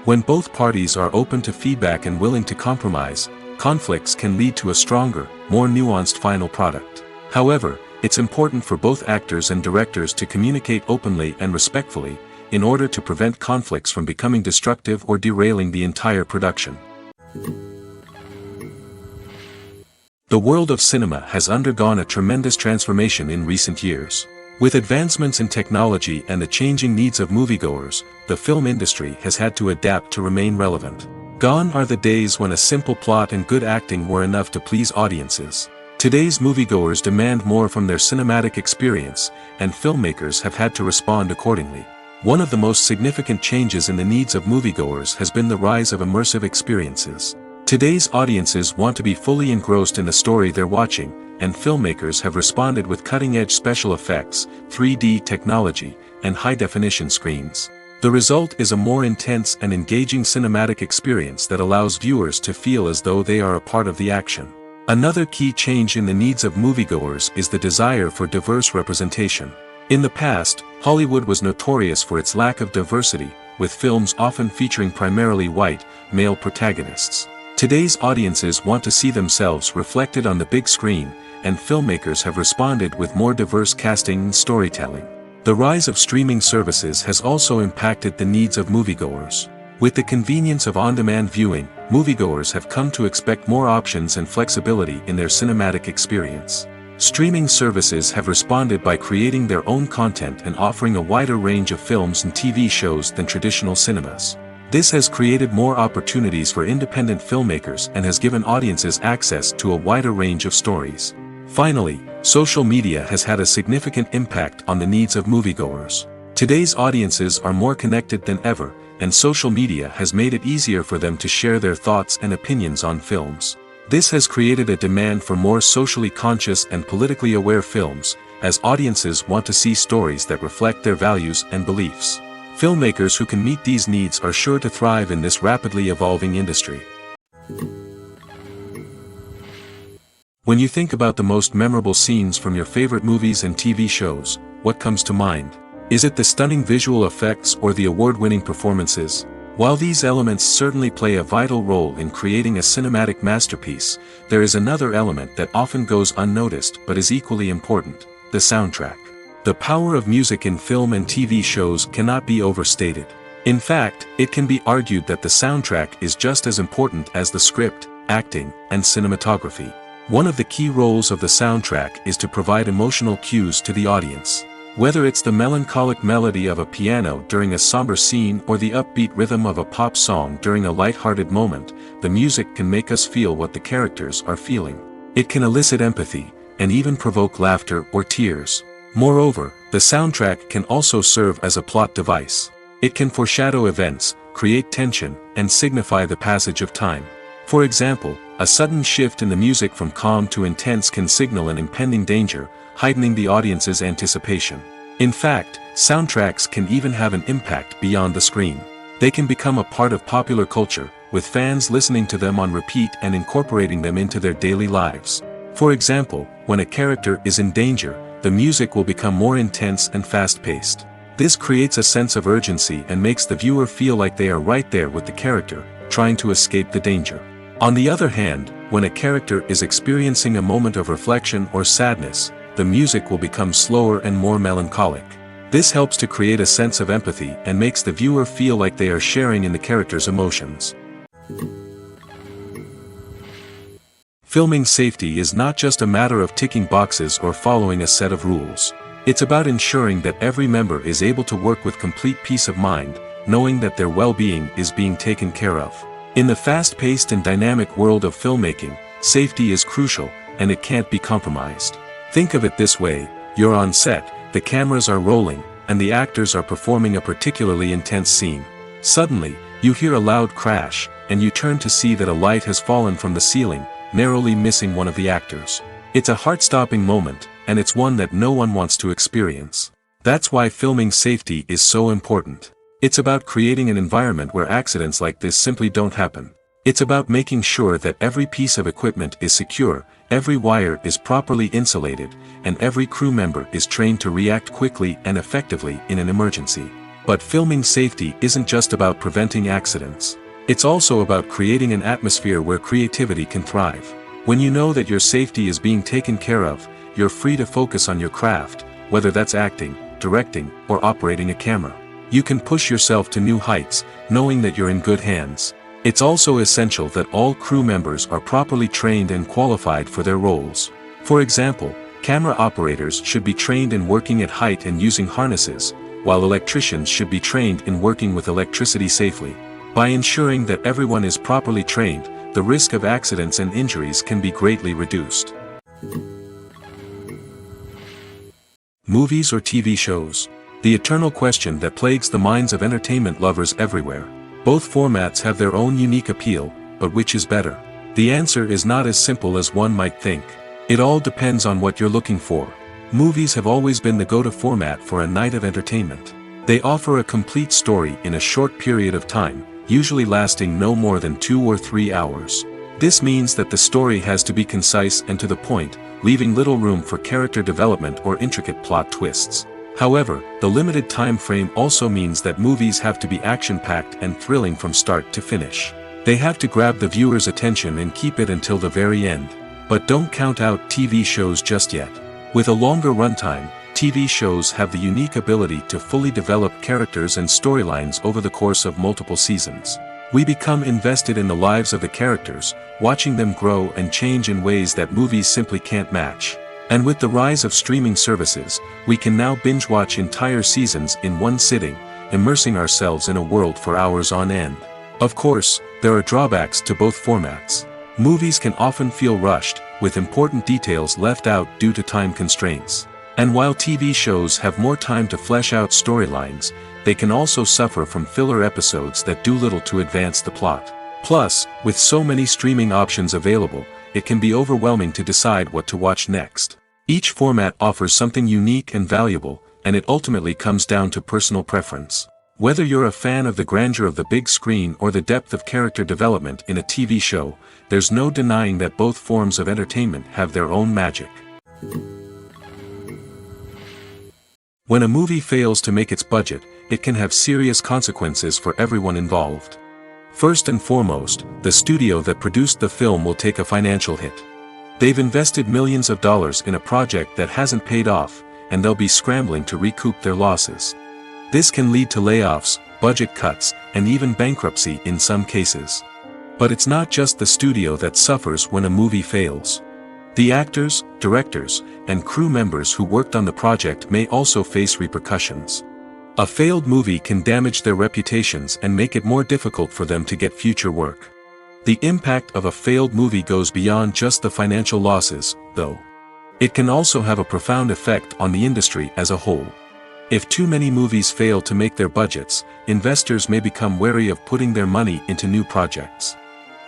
When both parties are open to feedback and willing to compromise, conflicts can lead to a stronger, more nuanced final product. However, it's important for both actors and directors to communicate openly and respectfully, in order to prevent conflicts from becoming destructive or derailing the entire production. The world of cinema has undergone a tremendous transformation in recent years. With advancements in technology and the changing needs of moviegoers, the film industry has had to adapt to remain relevant. Gone are the days when a simple plot and good acting were enough to please audiences. Today's moviegoers demand more from their cinematic experience, and filmmakers have had to respond accordingly. One of the most significant changes in the needs of moviegoers has been the rise of immersive experiences. Today's audiences want to be fully engrossed in the story they're watching, and filmmakers have responded with cutting-edge special effects, 3D technology, and high-definition screens. The result is a more intense and engaging cinematic experience that allows viewers to feel as though they are a part of the action. Another key change in the needs of moviegoers is the desire for diverse representation. In the past, Hollywood was notorious for its lack of diversity, with films often featuring primarily white, male protagonists. Today's audiences want to see themselves reflected on the big screen, and filmmakers have responded with more diverse casting and storytelling. The rise of streaming services has also impacted the needs of moviegoers. With the convenience of on-demand viewing, moviegoers have come to expect more options and flexibility in their cinematic experience. Streaming services have responded by creating their own content and offering a wider range of films and TV shows than traditional cinemas. This has created more opportunities for independent filmmakers and has given audiences access to a wider range of stories. Finally, social media has had a significant impact on the needs of moviegoers. Today's audiences are more connected than ever, and social media has made it easier for them to share their thoughts and opinions on films. This has created a demand for more socially conscious and politically aware films, as audiences want to see stories that reflect their values and beliefs. Filmmakers who can meet these needs are sure to thrive in this rapidly evolving industry. When you think about the most memorable scenes from your favorite movies and TV shows, what comes to mind? Is it the stunning visual effects or the award-winning performances? While these elements certainly play a vital role in creating a cinematic masterpiece, there is another element that often goes unnoticed but is equally important: the soundtrack. The power of music in film and TV shows cannot be overstated. In fact, it can be argued that the soundtrack is just as important as the script, acting, and cinematography. One of the key roles of the soundtrack is to provide emotional cues to the audience. Whether it's the melancholic melody of a piano during a somber scene or the upbeat rhythm of a pop song during a light-hearted moment, the music can make us feel what the characters are feeling. It can elicit empathy, and even provoke laughter or tears. Moreover, the soundtrack can also serve as a plot device. It can foreshadow events, create tension, and signify the passage of time. For example, a sudden shift in the music from calm to intense can signal an impending danger, heightening the audience's anticipation. In fact, soundtracks can even have an impact beyond the screen. They can become a part of popular culture, with fans listening to them on repeat and incorporating them into their daily lives. For example, when a character is in danger, the music will become more intense and fast-paced. This creates a sense of urgency and makes the viewer feel like they are right there with the character, trying to escape the danger. On the other hand, when a character is experiencing a moment of reflection or sadness, the music will become slower and more melancholic. This helps to create a sense of empathy and makes the viewer feel like they are sharing in the character's emotions. Filming safety is not just a matter of ticking boxes or following a set of rules. It's about ensuring that every member is able to work with complete peace of mind, knowing that their well-being is being taken care of. In the fast-paced and dynamic world of filmmaking, safety is crucial, and it can't be compromised. Think of it this way: you're on set, the cameras are rolling, and the actors are performing a particularly intense scene. Suddenly, you hear a loud crash, and you turn to see that a light has fallen from the ceiling, narrowly missing one of the actors. It's a heart-stopping moment, and it's one that no one wants to experience. That's why filming safety is so important. It's about creating an environment where accidents like this simply don't happen. It's about making sure that every piece of equipment is secure, every wire is properly insulated, and every crew member is trained to react quickly and effectively in an emergency. But filming safety isn't just about preventing accidents. It's also about creating an atmosphere where creativity can thrive. When you know that your safety is being taken care of, you're free to focus on your craft, whether that's acting, directing, or operating a camera. You can push yourself to new heights, knowing that you're in good hands. It's also essential that all crew members are properly trained and qualified for their roles. For example, camera operators should be trained in working at height and using harnesses, while electricians should be trained in working with electricity safely. By ensuring that everyone is properly trained, the risk of accidents and injuries can be greatly reduced. Movies or TV shows? The eternal question that plagues the minds of entertainment lovers everywhere. Both formats have their own unique appeal, but which is better? The answer is not as simple as one might think. It all depends on what you're looking for. Movies have always been the go-to format for a night of entertainment. They offer a complete story in a short period of time, usually lasting no more than 2 or 3 hours. This means that the story has to be concise and to the point, leaving little room for character development or intricate plot twists. However, the limited time frame also means that movies have to be action-packed and thrilling from start to finish. They have to grab the viewer's attention and keep it until the very end. But don't count out TV shows just yet. With a longer runtime, TV shows have the unique ability to fully develop characters and storylines over the course of multiple seasons. We become invested in the lives of the characters, watching them grow and change in ways that movies simply can't match. And with the rise of streaming services, we can now binge-watch entire seasons in one sitting, immersing ourselves in a world for hours on end. Of course, there are drawbacks to both formats. Movies can often feel rushed, with important details left out due to time constraints. And while TV shows have more time to flesh out storylines, they can also suffer from filler episodes that do little to advance the plot. Plus, with so many streaming options available, it can be overwhelming to decide what to watch next. Each format offers something unique and valuable, and it ultimately comes down to personal preference. Whether you're a fan of the grandeur of the big screen or the depth of character development in a TV show, there's no denying that both forms of entertainment have their own magic. When a movie fails to make its budget, it can have serious consequences for everyone involved. First and foremost, the studio that produced the film will take a financial hit. They've invested millions of dollars in a project that hasn't paid off, and they'll be scrambling to recoup their losses. This can lead to layoffs, budget cuts, and even bankruptcy in some cases. But it's not just the studio that suffers when a movie fails. The actors, directors, and crew members who worked on the project may also face repercussions. A failed movie can damage their reputations and make it more difficult for them to get future work. The impact of a failed movie goes beyond just the financial losses, though. It can also have a profound effect on the industry as a whole. If too many movies fail to make their budgets, investors may become wary of putting their money into new projects.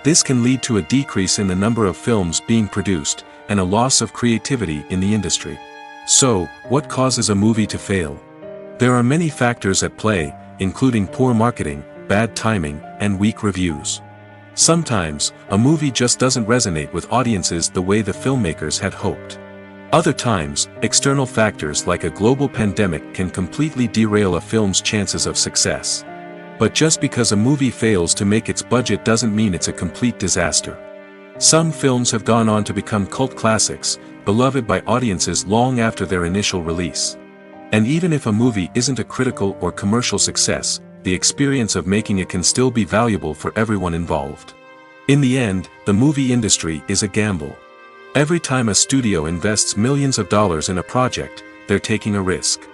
This can lead to a decrease in the number of films being produced, and a loss of creativity in the industry. So, what causes a movie to fail? There are many factors at play, including poor marketing, bad timing, and weak reviews. Sometimes, a movie just doesn't resonate with audiences the way the filmmakers had hoped. Other times, external factors like a global pandemic can completely derail a film's chances of success. But just because a movie fails to make its budget doesn't mean it's a complete disaster. Some films have gone on to become cult classics, beloved by audiences long after their initial release. And even if a movie isn't a critical or commercial success, the experience of making it can still be valuable for everyone involved. In the end, the movie industry is a gamble. Every time a studio invests millions of dollars in a project, they're taking a risk.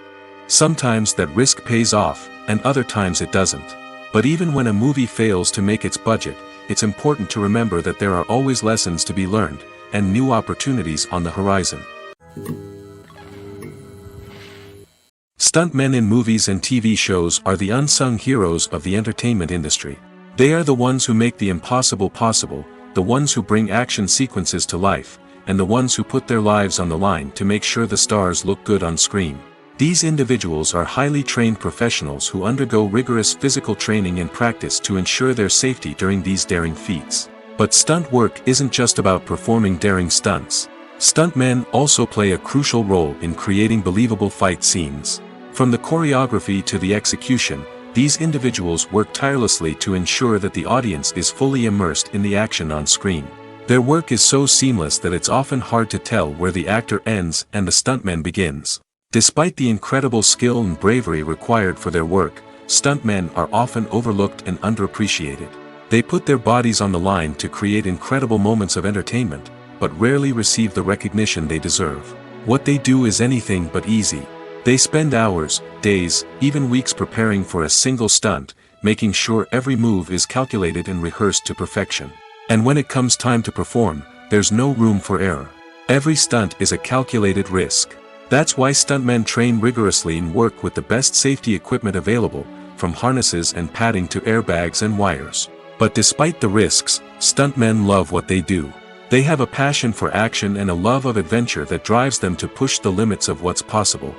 Sometimes that risk pays off, and other times it doesn't. But even when a movie fails to make its budget, it's important to remember that there are always lessons to be learned, and new opportunities on the horizon. Stuntmen in movies and TV shows are the unsung heroes of the entertainment industry. They are the ones who make the impossible possible, the ones who bring action sequences to life, and the ones who put their lives on the line to make sure the stars look good on screen. These individuals are highly trained professionals who undergo rigorous physical training and practice to ensure their safety during these daring feats. But stunt work isn't just about performing daring stunts. Stuntmen also play a crucial role in creating believable fight scenes. From the choreography to the execution, these individuals work tirelessly to ensure that the audience is fully immersed in the action on screen. Their work is so seamless that it's often hard to tell where the actor ends and the stuntman begins. Despite the incredible skill and bravery required for their work, stuntmen are often overlooked and underappreciated. They put their bodies on the line to create incredible moments of entertainment, but rarely receive the recognition they deserve. What they do is anything but easy. They spend hours, days, even weeks preparing for a single stunt, making sure every move is calculated and rehearsed to perfection. And when it comes time to perform, there's no room for error. Every stunt is a calculated risk. That's why stuntmen train rigorously and work with the best safety equipment available, from harnesses and padding to airbags and wires. But despite the risks, stuntmen love what they do. They have a passion for action and a love of adventure that drives them to push the limits of what's possible.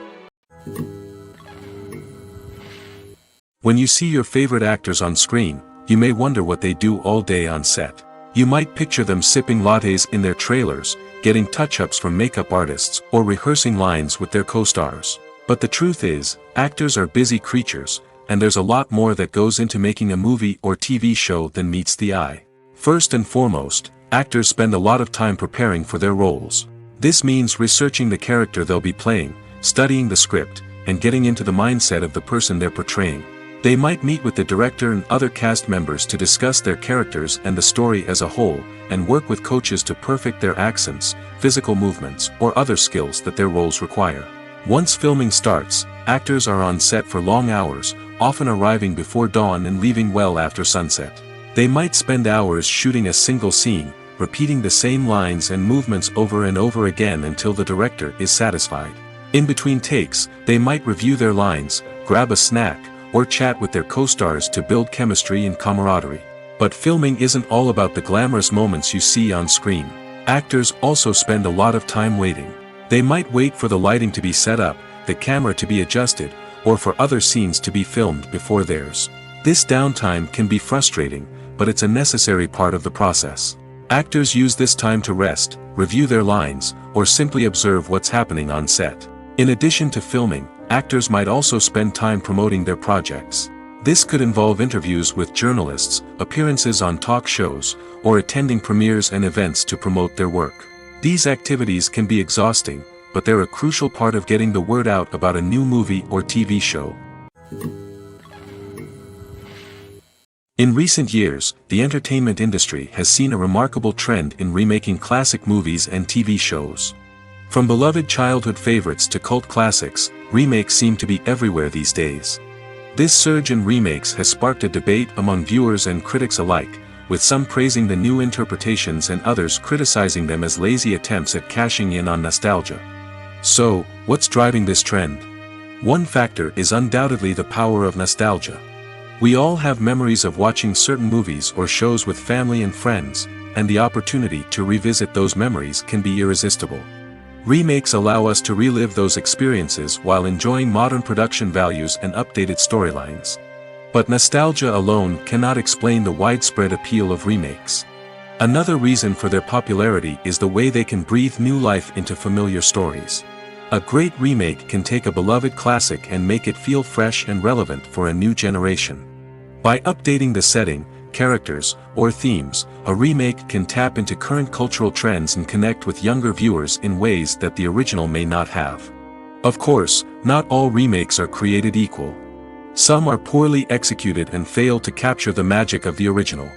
When you see your favorite actors on screen, you may wonder what they do all day on set. You might picture them sipping lattes in their trailers, getting touch-ups from makeup artists, or rehearsing lines with their co-stars. But the truth is, actors are busy creatures, and there's a lot more that goes into making a movie or TV show than meets the eye. First and foremost, actors spend a lot of time preparing for their roles. This means researching the character they'll be playing, studying the script, and getting into the mindset of the person they're portraying. They might meet with the director and other cast members to discuss their characters and the story as a whole, and work with coaches to perfect their accents, physical movements, or other skills that their roles require. Once filming starts, actors are on set for long hours, often arriving before dawn and leaving well after sunset. They might spend hours shooting a single scene, repeating the same lines and movements over and over again until the director is satisfied. In between takes, they might review their lines, grab a snack, or chat with their co-stars to build chemistry and camaraderie. But filming isn't all about the glamorous moments you see on screen. Actors also spend a lot of time waiting. They might wait for the lighting to be set up, the camera to be adjusted, or for other scenes to be filmed before theirs. This downtime can be frustrating, but it's a necessary part of the process. Actors use this time to rest, review their lines, or simply observe what's happening on set. In addition to filming, actors might also spend time promoting their projects. This could involve interviews with journalists, appearances on talk shows, or attending premieres and events to promote their work. These activities can be exhausting, but they're a crucial part of getting the word out about a new movie or TV show. In recent years, the entertainment industry has seen a remarkable trend in remaking classic movies and TV shows. From beloved childhood favorites to cult classics, remakes seem to be everywhere these days. This surge in remakes has sparked a debate among viewers and critics alike, with some praising the new interpretations and others criticizing them as lazy attempts at cashing in on nostalgia. So, what's driving this trend? One factor is undoubtedly the power of nostalgia. We all have memories of watching certain movies or shows with family and friends, and the opportunity to revisit those memories can be irresistible. Remakes allow us to relive those experiences while enjoying modern production values and updated storylines. But nostalgia alone cannot explain the widespread appeal of remakes. Another reason for their popularity is the way they can breathe new life into familiar stories. A great remake can take a beloved classic and make it feel fresh and relevant for a new generation. By updating the setting, characters, or themes, a remake can tap into current cultural trends and connect with younger viewers in ways that the original may not have. Of course, not all remakes are created equal. Some are poorly executed and fail to capture the magic of the original.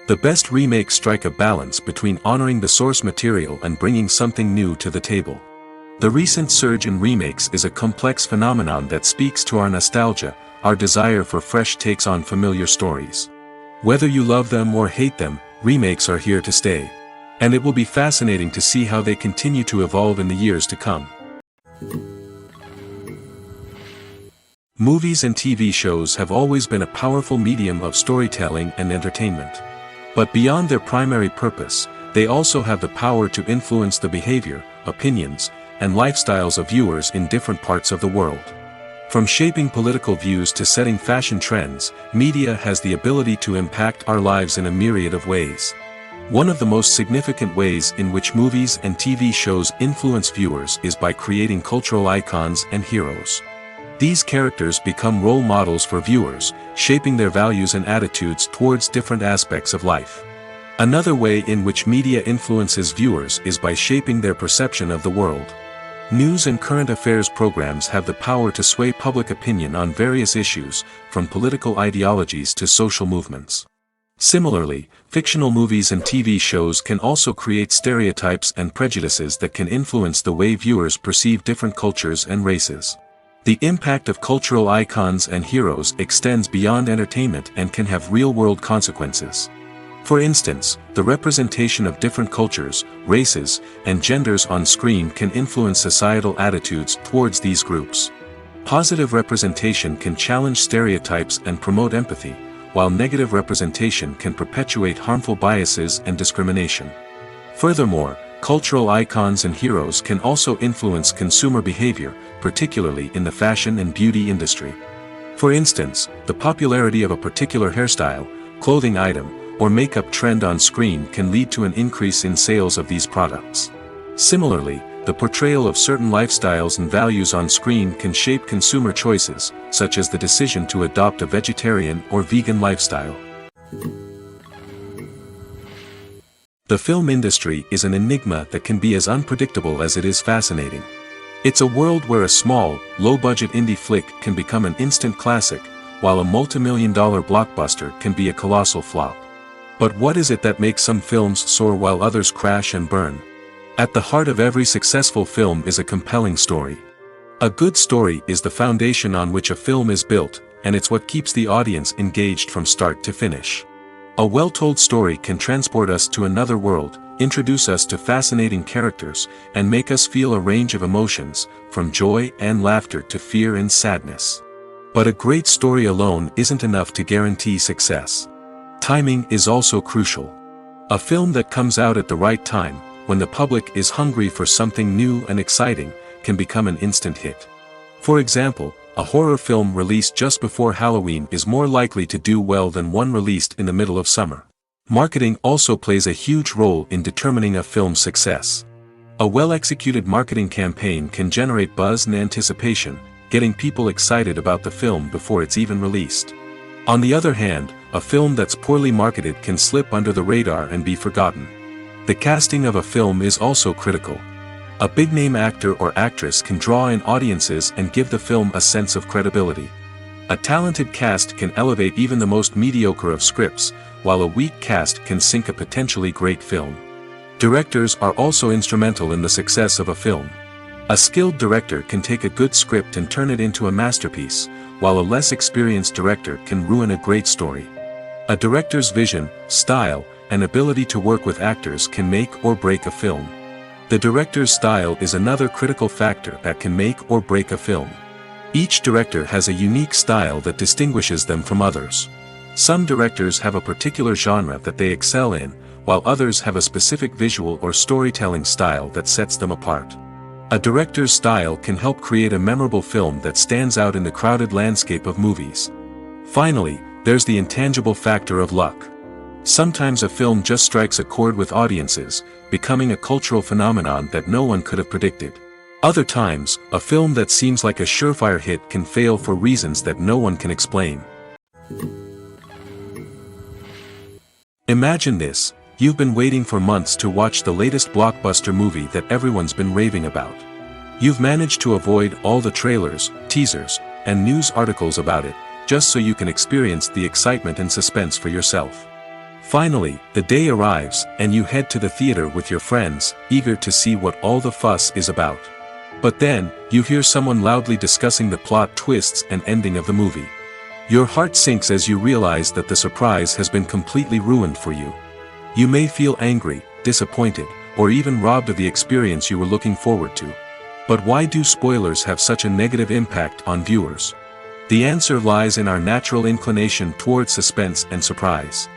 The best remakes strike a balance between honoring the source material and bringing something new to the table. The recent surge in remakes is a complex phenomenon that speaks to our nostalgia, our desire for fresh takes on familiar stories. Whether you love them or hate them, remakes are here to stay. And it will be fascinating to see how they continue to evolve in the years to come. Movies and TV shows have always been a powerful medium of storytelling and entertainment. But beyond their primary purpose, they also have the power to influence the behavior, opinions, and lifestyles of viewers in different parts of the world. From shaping political views to setting fashion trends, media has the ability to impact our lives in a myriad of ways. One of the most significant ways in which movies and TV shows influence viewers is by creating cultural icons and heroes. These characters become role models for viewers, shaping their values and attitudes towards different aspects of life. Another way in which media influences viewers is by shaping their perception of the world. News and current affairs programs have the power to sway public opinion on various issues, from political ideologies to social movements. Similarly, fictional movies and TV shows can also create stereotypes and prejudices that can influence the way viewers perceive different cultures and races. The impact of cultural icons and heroes extends beyond entertainment and can have real-world consequences. For instance, the representation of different cultures, races, and genders on screen can influence societal attitudes towards these groups. Positive representation can challenge stereotypes and promote empathy, while negative representation can perpetuate harmful biases and discrimination. Furthermore, cultural icons and heroes can also influence consumer behavior, particularly in the fashion and beauty industry. For instance, the popularity of a particular hairstyle, clothing item, or makeup trend on screen can lead to an increase in sales of these products. Similarly, the portrayal of certain lifestyles and values on screen can shape consumer choices, such as the decision to adopt a vegetarian or vegan lifestyle. The film industry is an enigma that can be as unpredictable as it is fascinating. It's a world where a small, low-budget indie flick can become an instant classic, while a multi-million-dollar blockbuster can be a colossal flop. But what is it that makes some films soar while others crash and burn? At the heart of every successful film is a compelling story. A good story is the foundation on which a film is built, and it's what keeps the audience engaged from start to finish. A well-told story can transport us to another world, introduce us to fascinating characters, and make us feel a range of emotions, from joy and laughter to fear and sadness. But a great story alone isn't enough to guarantee success. Timing is also crucial. A film that comes out at the right time, when the public is hungry for something new and exciting, can become an instant hit. For example, a horror film released just before Halloween is more likely to do well than one released in the middle of summer. Marketing also plays a huge role in determining a film's success. A well-executed marketing campaign can generate buzz and anticipation, getting people excited about the film before it's even released. On the other hand, a film that's poorly marketed can slip under the radar and be forgotten. The casting of a film is also critical. A big-name actor or actress can draw in audiences and give the film a sense of credibility. A talented cast can elevate even the most mediocre of scripts, while a weak cast can sink a potentially great film. Directors are also instrumental in the success of a film. A skilled director can take a good script and turn it into a masterpiece, while a less experienced director can ruin a great story. A director's vision, style, and ability to work with actors can make or break a film. The director's style is another critical factor that can make or break a film. Each director has a unique style that distinguishes them from others. Some directors have a particular genre that they excel in, while others have a specific visual or storytelling style that sets them apart. A director's style can help create a memorable film that stands out in the crowded landscape of movies. Finally, there's the intangible factor of luck. Sometimes a film just strikes a chord with audiences, becoming a cultural phenomenon that no one could have predicted. Other times, a film that seems like a surefire hit can fail for reasons that no one can explain. Imagine this: you've been waiting for months to watch the latest blockbuster movie that everyone's been raving about. You've managed to avoid all the trailers, teasers, and news articles about it, just so you can experience the excitement and suspense for yourself. Finally, the day arrives, and you head to the theater with your friends, eager to see what all the fuss is about. But then, you hear someone loudly discussing the plot twists and ending of the movie. Your heart sinks as you realize that the surprise has been completely ruined for you. You may feel angry, disappointed, or even robbed of the experience you were looking forward to. But why do spoilers have such a negative impact on viewers? The answer lies in our natural inclination towards suspense and surprise.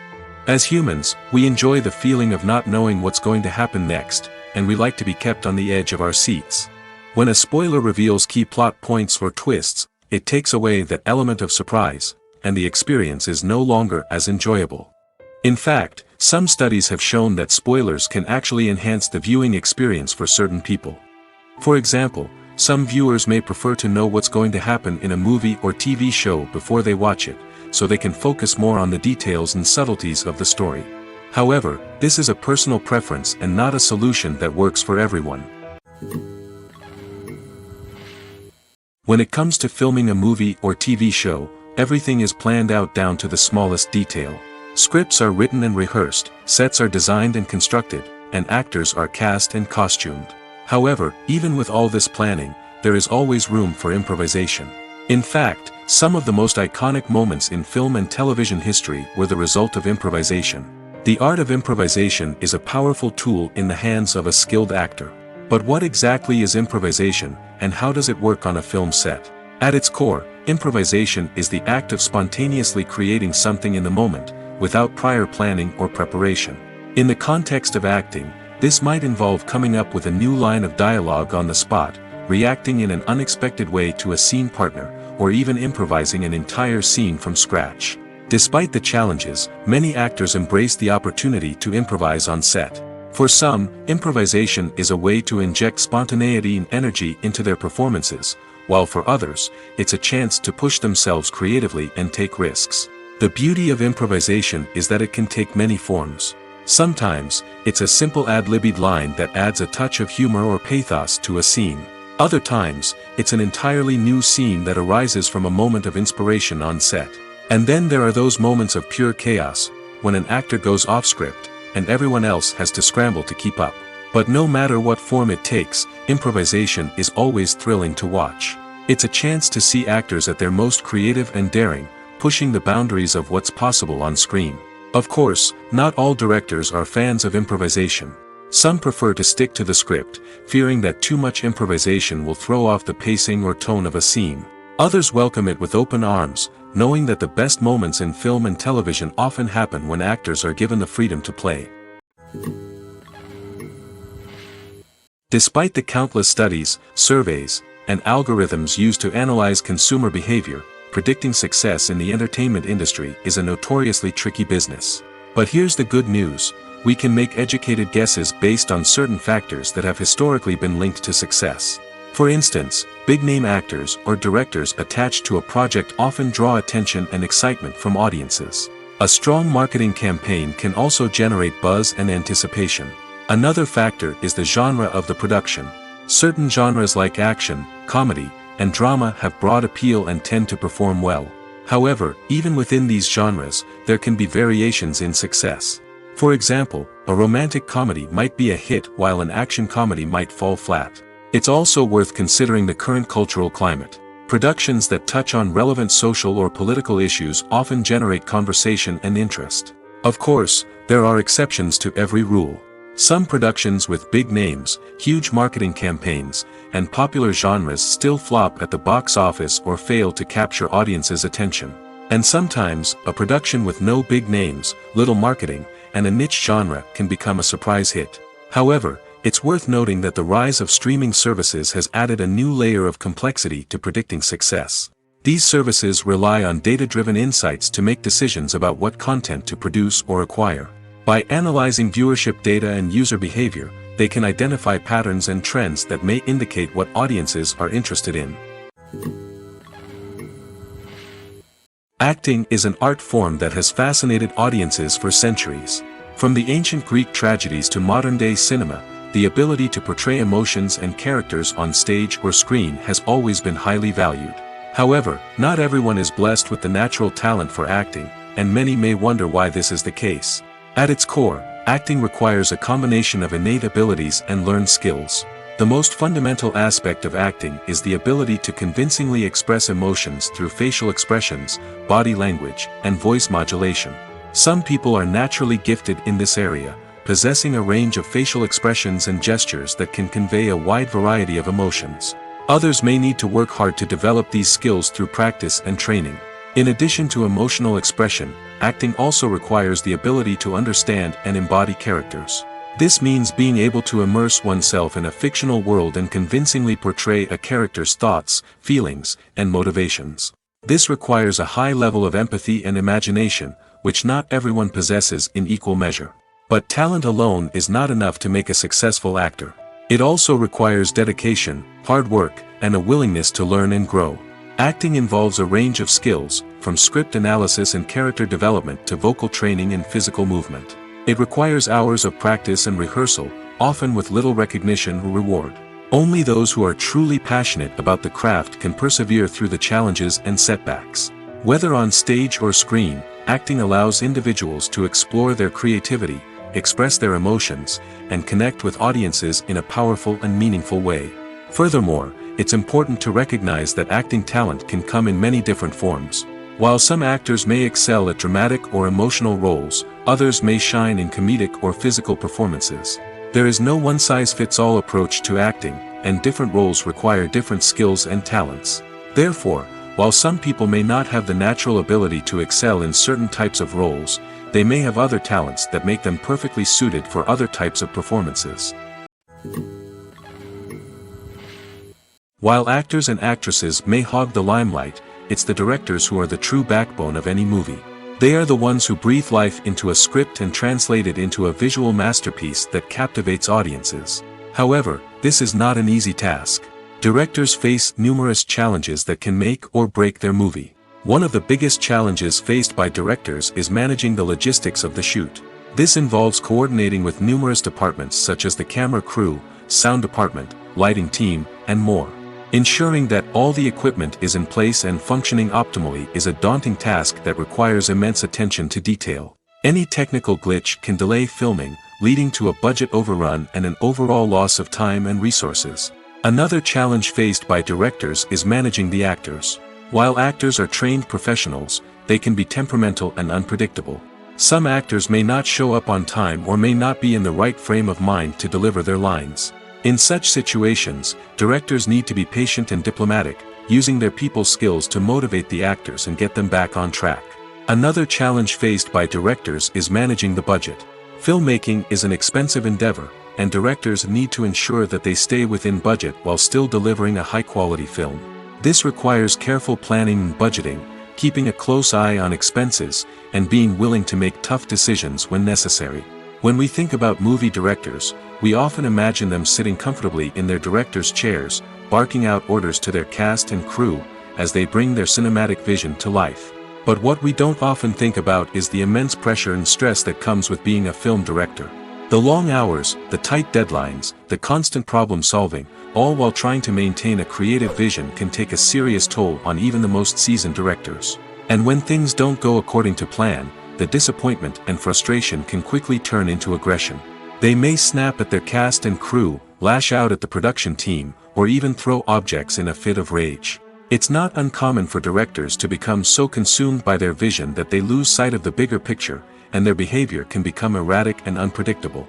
As humans, we enjoy the feeling of not knowing what's going to happen next, and we like to be kept on the edge of our seats. When a spoiler reveals key plot points or twists, it takes away that element of surprise, and the experience is no longer as enjoyable. In fact, some studies have shown that spoilers can actually enhance the viewing experience for certain people. For example, some viewers may prefer to know what's going to happen in a movie or TV show before they watch it, so they can focus more on the details and subtleties of the story. However, this is a personal preference and not a solution that works for everyone. When it comes to filming a movie or TV show, everything is planned out down to the smallest detail. Scripts are written and rehearsed, sets are designed and constructed, and actors are cast and costumed. However, even with all this planning, there is always room for improvisation. In fact, some of the most iconic moments in film and television history were the result of improvisation. The art of improvisation is a powerful tool in the hands of a skilled actor. But what exactly is improvisation, and how does it work on a film set? At its core, improvisation is the act of spontaneously creating something in the moment, without prior planning or preparation. In the context of acting, this might involve coming up with a new line of dialogue on the spot, reacting in an unexpected way to a scene partner, or even improvising an entire scene from scratch. Despite the challenges, many actors embrace the opportunity to improvise on set. For some, improvisation is a way to inject spontaneity and energy into their performances, while for others, it's a chance to push themselves creatively and take risks. The beauty of improvisation is that it can take many forms. Sometimes, it's a simple ad-libbed line that adds a touch of humor or pathos to a scene. Other times, it's an entirely new scene that arises from a moment of inspiration on set. And then there are those moments of pure chaos, when an actor goes off script, and everyone else has to scramble to keep up. But no matter what form it takes, improvisation is always thrilling to watch. It's a chance to see actors at their most creative and daring, pushing the boundaries of what's possible on screen. Of course, not all directors are fans of improvisation. Some prefer to stick to the script, fearing that too much improvisation will throw off the pacing or tone of a scene. Others welcome it with open arms, knowing that the best moments in film and television often happen when actors are given the freedom to play. Despite the countless studies, surveys, and algorithms used to analyze consumer behavior, predicting success in the entertainment industry is a notoriously tricky business. But here's the good news: we can make educated guesses based on certain factors that have historically been linked to success. For instance, big-name actors or directors attached to a project often draw attention and excitement from audiences. A strong marketing campaign can also generate buzz and anticipation. Another factor is the genre of the production. Certain genres like action, comedy, and drama have broad appeal and tend to perform well. However, even within these genres, there can be variations in success. For example, a romantic comedy might be a hit while an action comedy might fall flat. It's also worth considering the current cultural climate. Productions that touch on relevant social or political issues often generate conversation and interest. Of course, there are exceptions to every rule. Some productions with big names, huge marketing campaigns, and popular genres still flop at the box office or fail to capture audiences' attention. And sometimes, a production with no big names, little marketing, and a niche genre can become a surprise hit. However, it's worth noting that the rise of streaming services has added a new layer of complexity to predicting success. These services rely on data-driven insights to make decisions about what content to produce or acquire. By analyzing viewership data and user behavior, they can identify patterns and trends that may indicate what audiences are interested in. Acting is an art form that has fascinated audiences for centuries. From the ancient Greek tragedies to modern-day cinema, the ability to portray emotions and characters on stage or screen has always been highly valued. However, not everyone is blessed with the natural talent for acting, and many may wonder why this is the case. At its core, acting requires a combination of innate abilities and learned skills. The most fundamental aspect of acting is the ability to convincingly express emotions through facial expressions, body language, and voice modulation. Some people are naturally gifted in this area, possessing a range of facial expressions and gestures that can convey a wide variety of emotions. Others may need to work hard to develop these skills through practice and training. In addition to emotional expression, acting also requires the ability to understand and embody characters. This means being able to immerse oneself in a fictional world and convincingly portray a character's thoughts, feelings, and motivations. This requires a high level of empathy and imagination, which not everyone possesses in equal measure. But talent alone is not enough to make a successful actor. It also requires dedication, hard work, and a willingness to learn and grow. Acting involves a range of skills, from script analysis and character development to vocal training and physical movement. It requires hours of practice and rehearsal, often with little recognition or reward. Only those who are truly passionate about the craft can persevere through the challenges and setbacks. Whether on stage or screen, acting allows individuals to explore their creativity, express their emotions, and connect with audiences in a powerful and meaningful way. Furthermore, it's important to recognize that acting talent can come in many different forms. While some actors may excel at dramatic or emotional roles, others may shine in comedic or physical performances. There is no one-size-fits-all approach to acting, and different roles require different skills and talents. Therefore, while some people may not have the natural ability to excel in certain types of roles, they may have other talents that make them perfectly suited for other types of performances. While actors and actresses may hog the limelight, it's the directors who are the true backbone of any movie. They are the ones who breathe life into a script and translate it into a visual masterpiece that captivates audiences. However, this is not an easy task. Directors face numerous challenges that can make or break their movie. One of the biggest challenges faced by directors is managing the logistics of the shoot. This involves coordinating with numerous departments such as the camera crew, sound department, lighting team, and more. Ensuring that all the equipment is in place and functioning optimally is a daunting task that requires immense attention to detail. Any technical glitch can delay filming, leading to a budget overrun and an overall loss of time and resources. Another challenge faced by directors is managing the actors. While actors are trained professionals, they can be temperamental and unpredictable. Some actors may not show up on time or may not be in the right frame of mind to deliver their lines. In such situations, directors need to be patient and diplomatic, using their people skills to motivate the actors and get them back on track. Another challenge faced by directors is managing the budget. Filmmaking is an expensive endeavor, and directors need to ensure that they stay within budget while still delivering a high-quality film. This requires careful planning and budgeting, keeping a close eye on expenses, and being willing to make tough decisions when necessary. When we think about movie directors, we often imagine them sitting comfortably in their director's chairs, barking out orders to their cast and crew, as they bring their cinematic vision to life. But what we don't often think about is the immense pressure and stress that comes with being a film director. The long hours, the tight deadlines, the constant problem solving, all while trying to maintain a creative vision can take a serious toll on even the most seasoned directors. And when things don't go according to plan, the disappointment and frustration can quickly turn into aggression. They may snap at their cast and crew, lash out at the production team, or even throw objects in a fit of rage. It's not uncommon for directors to become so consumed by their vision that they lose sight of the bigger picture, and their behavior can become erratic and unpredictable.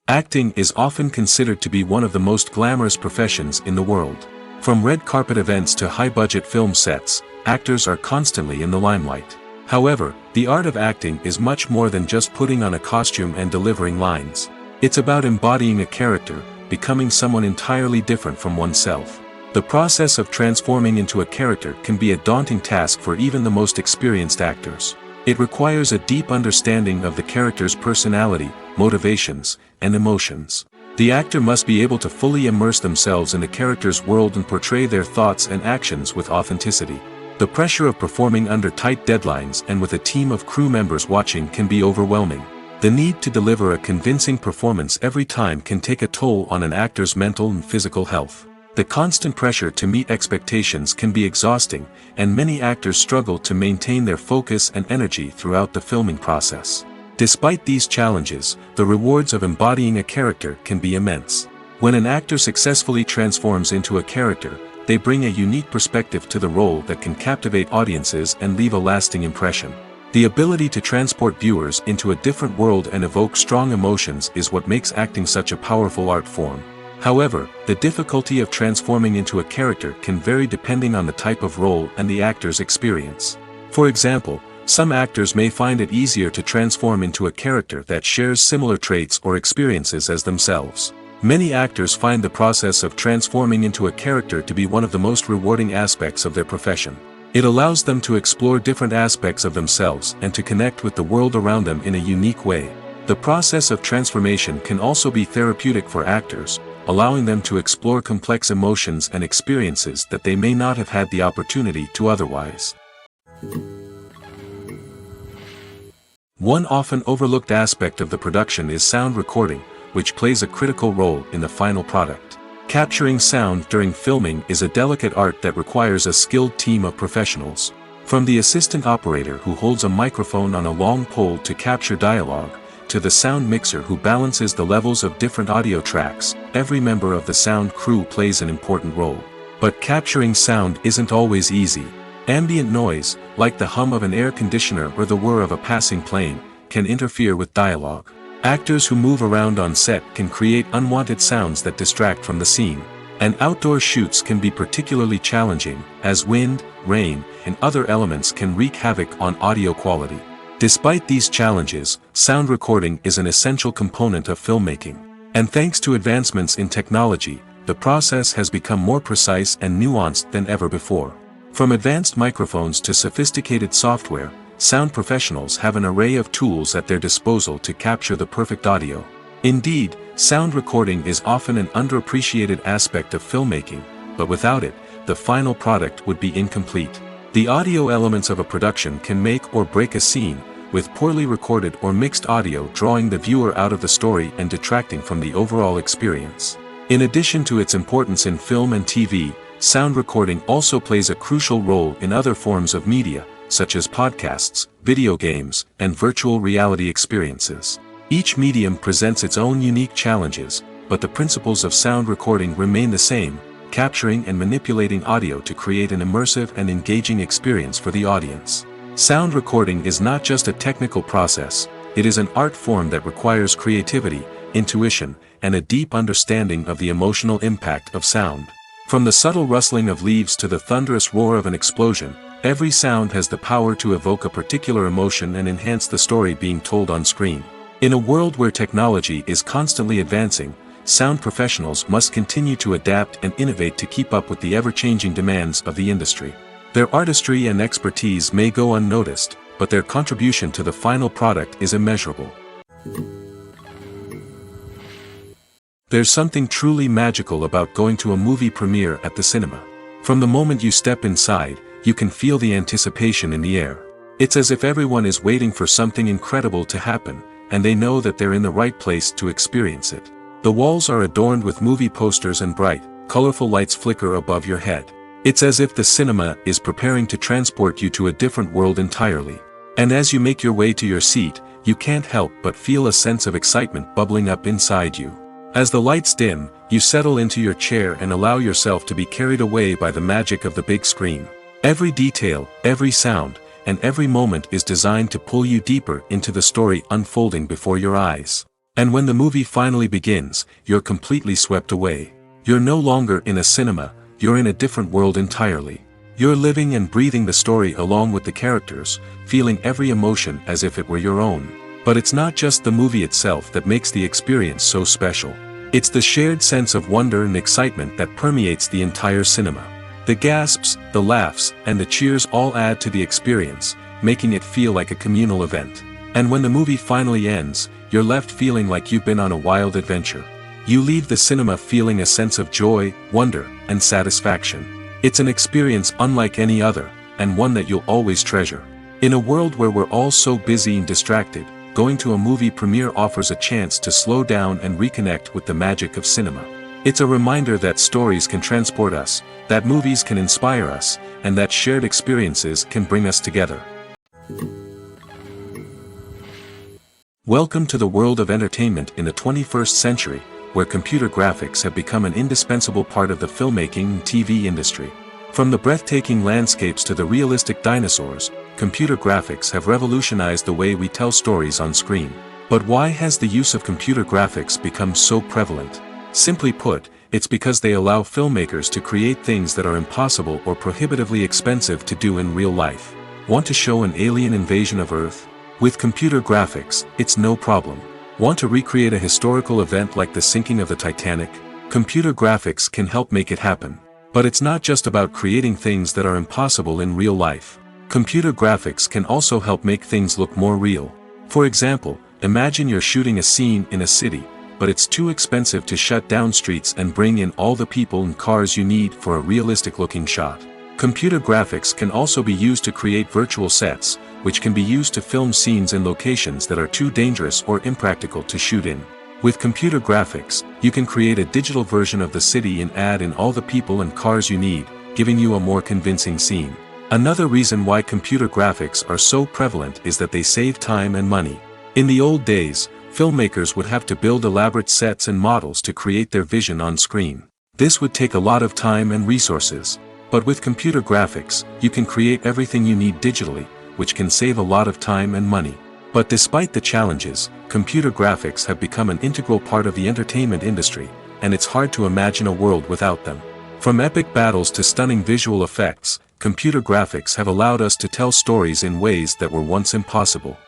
Acting is often considered to be one of the most glamorous professions in the world. From red carpet events to high-budget film sets, actors are constantly in the limelight. However, the art of acting is much more than just putting on a costume and delivering lines. It's about embodying a character, becoming someone entirely different from oneself. The process of transforming into a character can be a daunting task for even the most experienced actors. It requires a deep understanding of the character's personality, motivations, and emotions. The actor must be able to fully immerse themselves in the character's world and portray their thoughts and actions with authenticity. The pressure of performing under tight deadlines and with a team of crew members watching can be overwhelming. The need to deliver a convincing performance every time can take a toll on an actor's mental and physical health. The constant pressure to meet expectations can be exhausting, and many actors struggle to maintain their focus and energy throughout the filming process. Despite these challenges, the rewards of embodying a character can be immense. When an actor successfully transforms into a character, they bring a unique perspective to the role that can captivate audiences and leave a lasting impression. The ability to transport viewers into a different world and evoke strong emotions is what makes acting such a powerful art form. However, the difficulty of transforming into a character can vary depending on the type of role and the actor's experience. For example, some actors may find it easier to transform into a character that shares similar traits or experiences as themselves. Many actors find the process of transforming into a character to be one of the most rewarding aspects of their profession. It allows them to explore different aspects of themselves and to connect with the world around them in a unique way. The process of transformation can also be therapeutic for actors, allowing them to explore complex emotions and experiences that they may not have had the opportunity to otherwise. One often overlooked aspect of the production is sound recording, which plays a critical role in the final product. Capturing sound during filming is a delicate art that requires a skilled team of professionals. From the assistant operator who holds a microphone on a long pole to capture dialogue, to the sound mixer who balances the levels of different audio tracks, every member of the sound crew plays an important role. But capturing sound isn't always easy. Ambient noise, like the hum of an air conditioner or the whir of a passing plane, can interfere with dialogue. Actors who move around on set can create unwanted sounds that distract from the scene. And outdoor shoots can be particularly challenging, as wind, rain, and other elements can wreak havoc on audio quality. Despite these challenges, sound recording is an essential component of filmmaking. And thanks to advancements in technology, the process has become more precise and nuanced than ever before. From advanced microphones to sophisticated software, sound professionals have an array of tools at their disposal to capture the perfect audio. Indeed, sound recording is often an underappreciated aspect of filmmaking, but without it, the final product would be incomplete. The audio elements of a production can make or break a scene, with poorly recorded or mixed audio drawing the viewer out of the story and detracting from the overall experience. In addition to its importance in film and TV, sound recording also plays a crucial role in other forms of media, such as podcasts, video games, and virtual reality experiences. Each medium presents its own unique challenges, but the principles of sound recording remain the same, capturing and manipulating audio to create an immersive and engaging experience for the audience. Sound recording is not just a technical process, it is an art form that requires creativity, intuition, and a deep understanding of the emotional impact of sound. From the subtle rustling of leaves to the thunderous roar of an explosion, every sound has the power to evoke a particular emotion and enhance the story being told on screen. In a world where technology is constantly advancing, sound professionals must continue to adapt and innovate to keep up with the ever-changing demands of the industry. Their artistry and expertise may go unnoticed, but their contribution to the final product is immeasurable. There's something truly magical about going to a movie premiere at the cinema. From the moment you step inside, you can feel the anticipation in the air. It's as if everyone is waiting for something incredible to happen, and they know that they're in the right place to experience it. The walls are adorned with movie posters and bright, colorful lights flicker above your head. It's as if the cinema is preparing to transport you to a different world entirely. And as you make your way to your seat, you can't help but feel a sense of excitement bubbling up inside you. As the lights dim, you settle into your chair and allow yourself to be carried away by the magic of the big screen. Every detail, every sound, and every moment is designed to pull you deeper into the story unfolding before your eyes. And when the movie finally begins, you're completely swept away. You're no longer in a cinema, you're in a different world entirely. You're living and breathing the story along with the characters, feeling every emotion as if it were your own. But it's not just the movie itself that makes the experience so special. It's the shared sense of wonder and excitement that permeates the entire cinema. The gasps, the laughs, and the cheers all add to the experience, making it feel like a communal event. And when the movie finally ends, you're left feeling like you've been on a wild adventure. You leave the cinema feeling a sense of joy, wonder, and satisfaction. It's an experience unlike any other, and one that you'll always treasure. In a world where we're all so busy and distracted, going to a movie premiere offers a chance to slow down and reconnect with the magic of cinema. It's a reminder that stories can transport us, that movies can inspire us, and that shared experiences can bring us together. Welcome to the world of entertainment in the 21st century, where computer graphics have become an indispensable part of the filmmaking and TV industry. From the breathtaking landscapes to the realistic dinosaurs, computer graphics have revolutionized the way we tell stories on screen. But why has the use of computer graphics become so prevalent? Simply put, it's because they allow filmmakers to create things that are impossible or prohibitively expensive to do in real life. Want to show an alien invasion of Earth? With computer graphics, it's no problem. Want to recreate a historical event like the sinking of the Titanic? Computer graphics can help make it happen. But it's not just about creating things that are impossible in real life. Computer graphics can also help make things look more real. For example, imagine you're shooting a scene in a city, but it's too expensive to shut down streets and bring in all the people and cars you need for a realistic-looking shot. Computer graphics can also be used to create virtual sets, which can be used to film scenes in locations that are too dangerous or impractical to shoot in. With computer graphics, you can create a digital version of the city and add in all the people and cars you need, giving you a more convincing scene. Another reason why computer graphics are so prevalent is that they save time and money. In the old days, filmmakers would have to build elaborate sets and models to create their vision on screen. This would take a lot of time and resources. But with computer graphics, you can create everything you need digitally, which can save a lot of time and money. But despite the challenges, computer graphics have become an integral part of the entertainment industry, and it's hard to imagine a world without them. From epic battles to stunning visual effects, computer graphics have allowed us to tell stories in ways that were once impossible.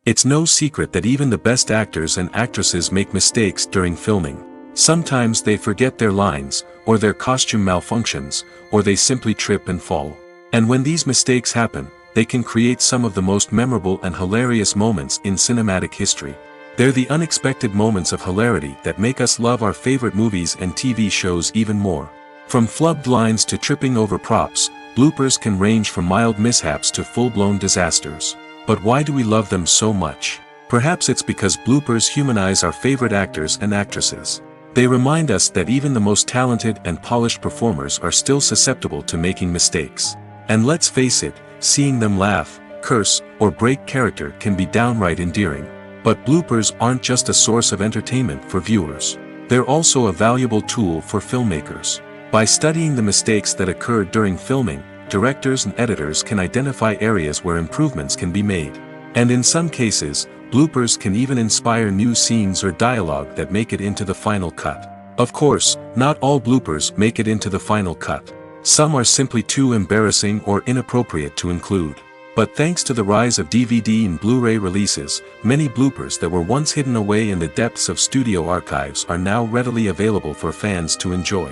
It's no secret that even the best actors and actresses make mistakes during filming. Sometimes they forget their lines, or their costume malfunctions, or they simply trip and fall. And when these mistakes happen, they can create some of the most memorable and hilarious moments in cinematic history. They're the unexpected moments of hilarity that make us love our favorite movies and TV shows even more. From flubbed lines to tripping over props, bloopers can range from mild mishaps to full-blown disasters. But why do we love them so much? Perhaps it's because bloopers humanize our favorite actors and actresses. They remind us that even the most talented and polished performers are still susceptible to making mistakes. And let's face it, seeing them laugh, curse, or break character can be downright endearing. But bloopers aren't just a source of entertainment for viewers. They're also a valuable tool for filmmakers. By studying the mistakes that occurred during filming, directors and editors can identify areas where improvements can be made. And in some cases, bloopers can even inspire new scenes or dialogue that make it into the final cut. Of course, not all bloopers make it into the final cut. Some are simply too embarrassing or inappropriate to include. But thanks to the rise of DVD and Blu-ray releases, many bloopers that were once hidden away in the depths of studio archives are now readily available for fans to enjoy.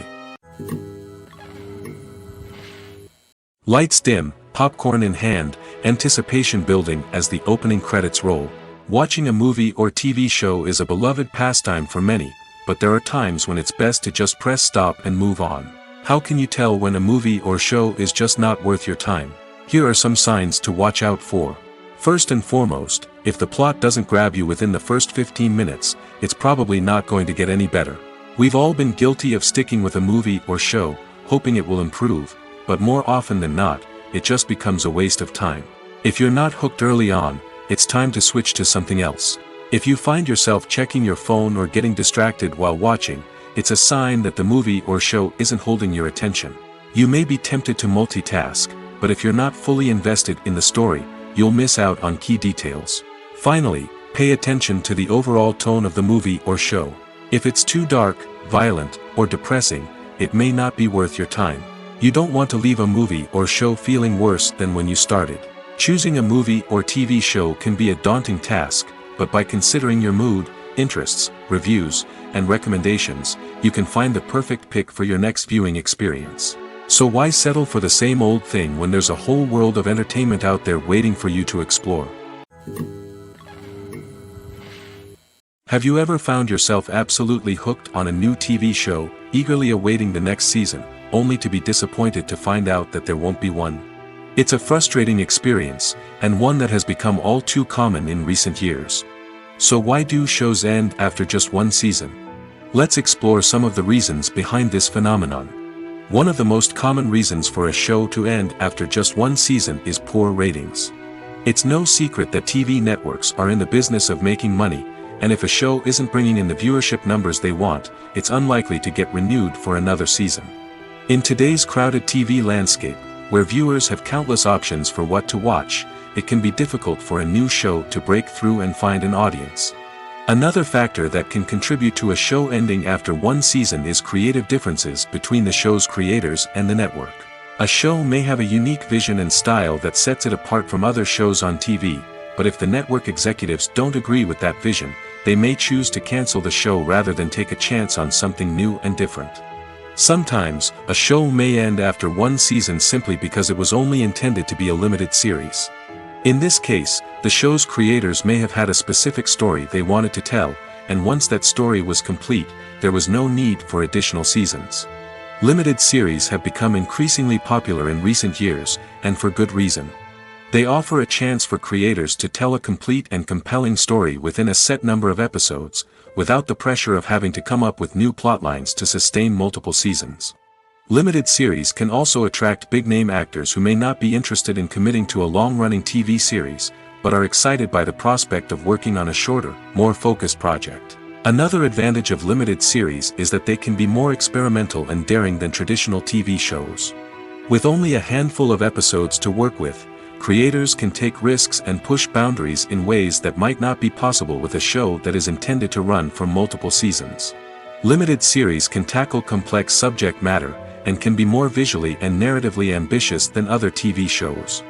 Lights dim, popcorn in hand, anticipation building as the opening credits roll. Watching a movie or TV show is a beloved pastime for many, but there are times when it's best to just press stop and move on. How can you tell when a movie or show is just not worth your time? Here are some signs to watch out for. First and foremost, if the plot doesn't grab you within the first 15 minutes, it's probably not going to get any better. We've all been guilty of sticking with a movie or show, hoping it will improve, but more often than not, it just becomes a waste of time. If you're not hooked early on, it's time to switch to something else. If you find yourself checking your phone or getting distracted while watching, it's a sign that the movie or show isn't holding your attention. You may be tempted to multitask, but if you're not fully invested in the story, you'll miss out on key details. Finally, pay attention to the overall tone of the movie or show. If it's too dark, violent, or depressing, it may not be worth your time. You don't want to leave a movie or show feeling worse than when you started. Choosing a movie or TV show can be a daunting task, but by considering your mood, interests, reviews, and recommendations, you can find the perfect pick for your next viewing experience. So why settle for the same old thing when there's a whole world of entertainment out there waiting for you to explore? Have you ever found yourself absolutely hooked on a new TV show, eagerly awaiting the next season, only to be disappointed to find out that there won't be one? It's a frustrating experience, and one that has become all too common in recent years. So why do shows end after just one season? Let's explore some of the reasons behind this phenomenon. One of the most common reasons for a show to end after just one season is poor ratings. It's no secret that TV networks are in the business of making money, and if a show isn't bringing in the viewership numbers they want, it's unlikely to get renewed for another season. In today's crowded TV landscape, where viewers have countless options for what to watch, it can be difficult for a new show to break through and find an audience. Another factor that can contribute to a show ending after one season is creative differences between the show's creators and the network. A show may have a unique vision and style that sets it apart from other shows on TV, but if the network executives don't agree with that vision, they may choose to cancel the show rather than take a chance on something new and different. Sometimes, a show may end after one season simply because it was only intended to be a limited series. In this case, the show's creators may have had a specific story they wanted to tell, and once that story was complete, there was no need for additional seasons. Limited series have become increasingly popular in recent years, and for good reason. They offer a chance for creators to tell a complete and compelling story within a set number of episodes, without the pressure of having to come up with new plotlines to sustain multiple seasons. Limited series can also attract big-name actors who may not be interested in committing to a long-running TV series, but are excited by the prospect of working on a shorter, more focused project. Another advantage of limited series is that they can be more experimental and daring than traditional TV shows. With only a handful of episodes to work with, creators can take risks and push boundaries in ways that might not be possible with a show that is intended to run for multiple seasons. Limited series can tackle complex subject matter, and can be more visually and narratively ambitious than other TV shows.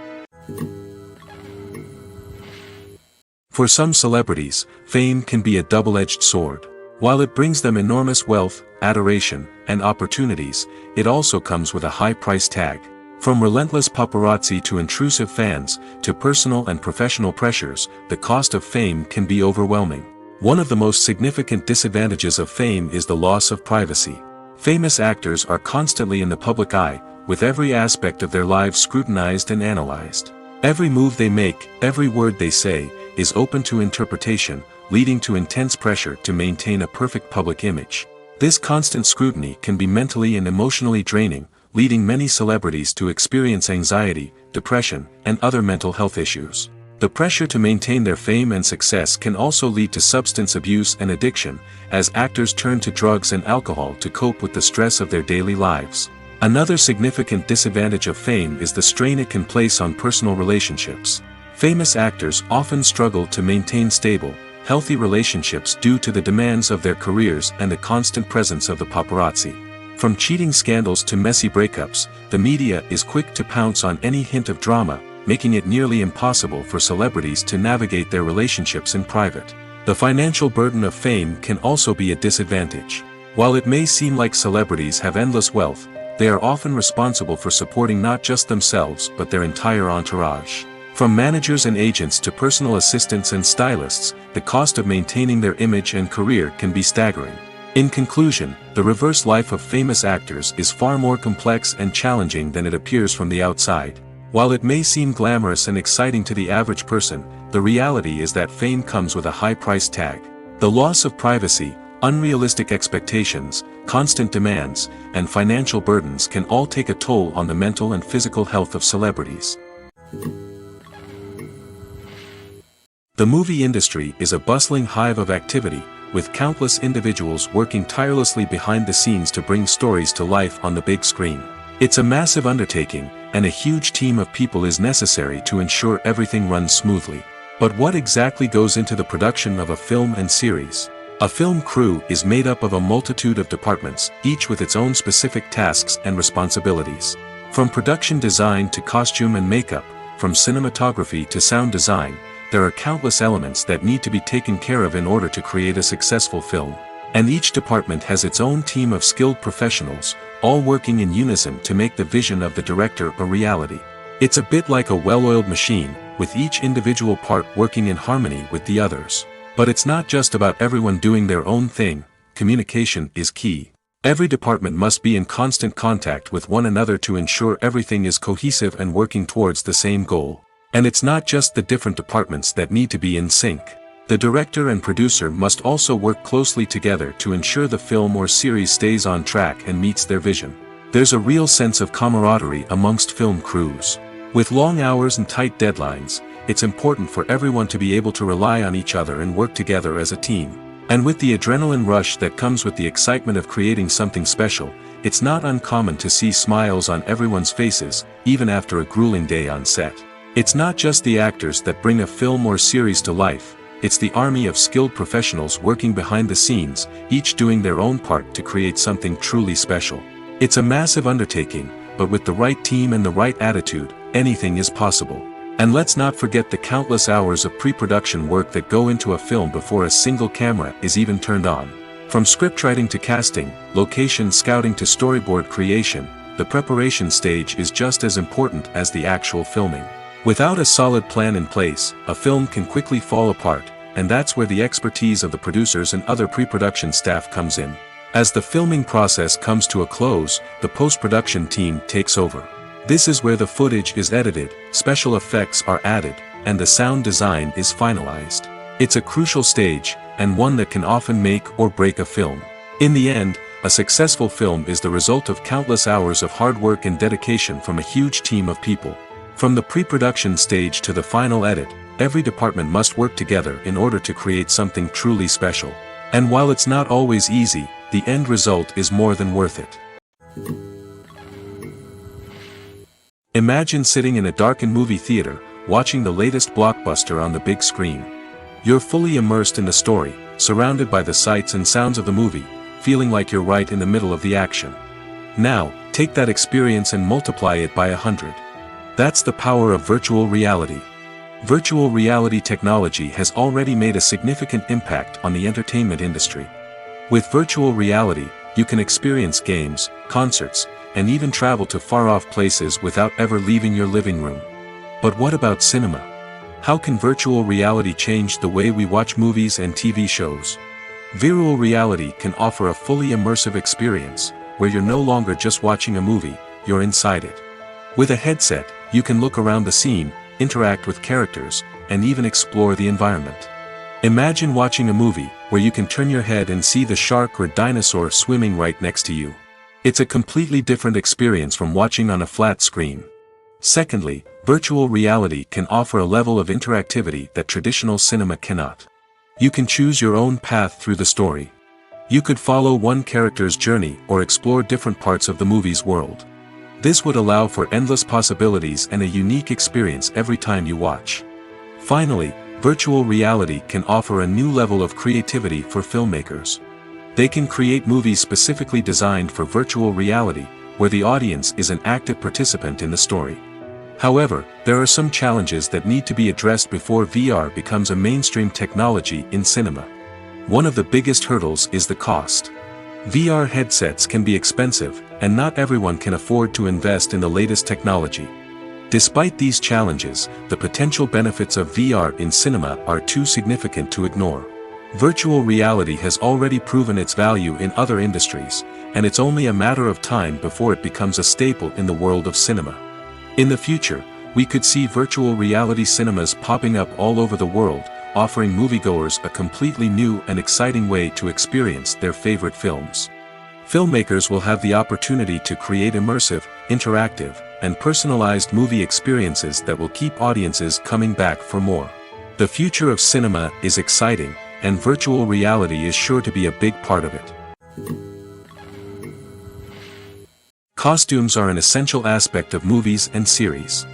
For some celebrities, fame can be a double-edged sword. While it brings them enormous wealth, adoration, and opportunities, it also comes with a high price tag. From relentless paparazzi to intrusive fans, to personal and professional pressures, the cost of fame can be overwhelming. One of the most significant disadvantages of fame is the loss of privacy. Famous actors are constantly in the public eye, with every aspect of their lives scrutinized and analyzed. Every move they make, every word they say, is open to interpretation, leading to intense pressure to maintain a perfect public image. This constant scrutiny can be mentally and emotionally draining, leading many celebrities to experience anxiety, depression, and other mental health issues. The pressure to maintain their fame and success can also lead to substance abuse and addiction, as actors turn to drugs and alcohol to cope with the stress of their daily lives. Another significant disadvantage of fame is the strain it can place on personal relationships. Famous actors often struggle to maintain stable, healthy relationships due to the demands of their careers and the constant presence of the paparazzi. From cheating scandals to messy breakups, the media is quick to pounce on any hint of drama, making it nearly impossible for celebrities to navigate their relationships in private. The financial burden of fame can also be a disadvantage. While it may seem like celebrities have endless wealth, they are often responsible for supporting not just themselves but their entire entourage. From managers and agents to personal assistants and stylists, the cost of maintaining their image and career can be staggering. In conclusion, the reverse life of famous actors is far more complex and challenging than it appears from the outside. While it may seem glamorous and exciting to the average person, the reality is that fame comes with a high price tag. The loss of privacy, unrealistic expectations, constant demands, and financial burdens can all take a toll on the mental and physical health of celebrities. The movie industry is a bustling hive of activity, with countless individuals working tirelessly behind the scenes to bring stories to life on the big screen. It's a massive undertaking, and a huge team of people is necessary to ensure everything runs smoothly. But what exactly goes into the production of a film and series? A film crew is made up of a multitude of departments, each with its own specific tasks and responsibilities. From production design to costume and makeup, from cinematography to sound design, there are countless elements that need to be taken care of in order to create a successful film. And each department has its own team of skilled professionals, all working in unison to make the vision of the director a reality. It's a bit like a well-oiled machine, with each individual part working in harmony with the others. But it's not just about everyone doing their own thing. Communication is key. Every department must be in constant contact with one another to ensure everything is cohesive and working towards the same goal. And it's not just the different departments that need to be in sync. The director and producer must also work closely together to ensure the film or series stays on track and meets their vision. There's a real sense of camaraderie amongst film crews. With long hours and tight deadlines, it's important for everyone to be able to rely on each other and work together as a team. And with the adrenaline rush that comes with the excitement of creating something special, it's not uncommon to see smiles on everyone's faces, even after a grueling day on set. It's not just the actors that bring a film or series to life, it's the army of skilled professionals working behind the scenes, each doing their own part to create something truly special. It's a massive undertaking, but with the right team and the right attitude, anything is possible. And let's not forget the countless hours of pre-production work that go into a film before a single camera is even turned on. From scriptwriting to casting, location scouting to storyboard creation, the preparation stage is just as important as the actual filming. Without a solid plan in place, a film can quickly fall apart, and that's where the expertise of the producers and other pre-production staff comes in. As the filming process comes to a close, the post-production team takes over. This is where the footage is edited, special effects are added, and the sound design is finalized. It's a crucial stage, and one that can often make or break a film. In the end, a successful film is the result of countless hours of hard work and dedication from a huge team of people. From the pre-production stage to the final edit, every department must work together in order to create something truly special. And while it's not always easy, the end result is more than worth it. Imagine sitting in a darkened movie theater, watching the latest blockbuster on the big screen. You're fully immersed in the story, surrounded by the sights and sounds of the movie, feeling like you're right in the middle of the action. Now, take that experience and multiply it by 100. That's the power of virtual reality. Virtual reality technology has already made a significant impact on the entertainment industry. With virtual reality, you can experience games, concerts, and even travel to far-off places without ever leaving your living room. But what about cinema? How can virtual reality change the way we watch movies and TV shows? Virtual reality can offer a fully immersive experience, where you're no longer just watching a movie, you're inside it. With a headset, you can look around the scene, interact with characters, and even explore the environment. Imagine watching a movie where you can turn your head and see the shark or dinosaur swimming right next to you. It's a completely different experience from watching on a flat screen. Secondly, virtual reality can offer a level of interactivity that traditional cinema cannot. You can choose your own path through the story. You could follow one character's journey or explore different parts of the movie's world. This would allow for endless possibilities and a unique experience every time you watch. Finally, virtual reality can offer a new level of creativity for filmmakers. They can create movies specifically designed for virtual reality, where the audience is an active participant in the story. However, there are some challenges that need to be addressed before VR becomes a mainstream technology in cinema. One of the biggest hurdles is the cost. VR headsets can be expensive, and not everyone can afford to invest in the latest technology. Despite these challenges, the potential benefits of VR in cinema are too significant to ignore. Virtual reality has already proven its value in other industries, and it's only a matter of time before it becomes a staple in the world of cinema. In the future, we could see virtual reality cinemas popping up all over the world, offering moviegoers a completely new and exciting way to experience their favorite films. Filmmakers will have the opportunity to create immersive, interactive, and personalized movie experiences that will keep audiences coming back for more. The future of cinema is exciting, and virtual reality is sure to be a big part of it. Costumes are an essential aspect of movies and series.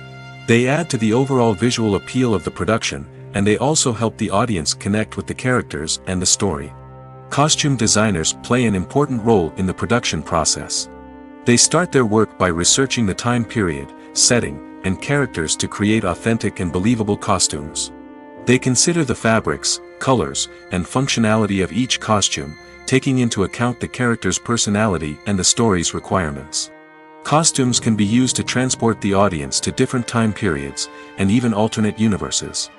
They add to the overall visual appeal of the production, and they also help the audience connect with the characters and the story. Costume designers play an important role in the production process. They start their work by researching the time period, setting, and characters to create authentic and believable costumes. They consider the fabrics, colors, and functionality of each costume, taking into account the character's personality and the story's requirements. Costumes can be used to transport the audience to different time periods, and even alternate universes.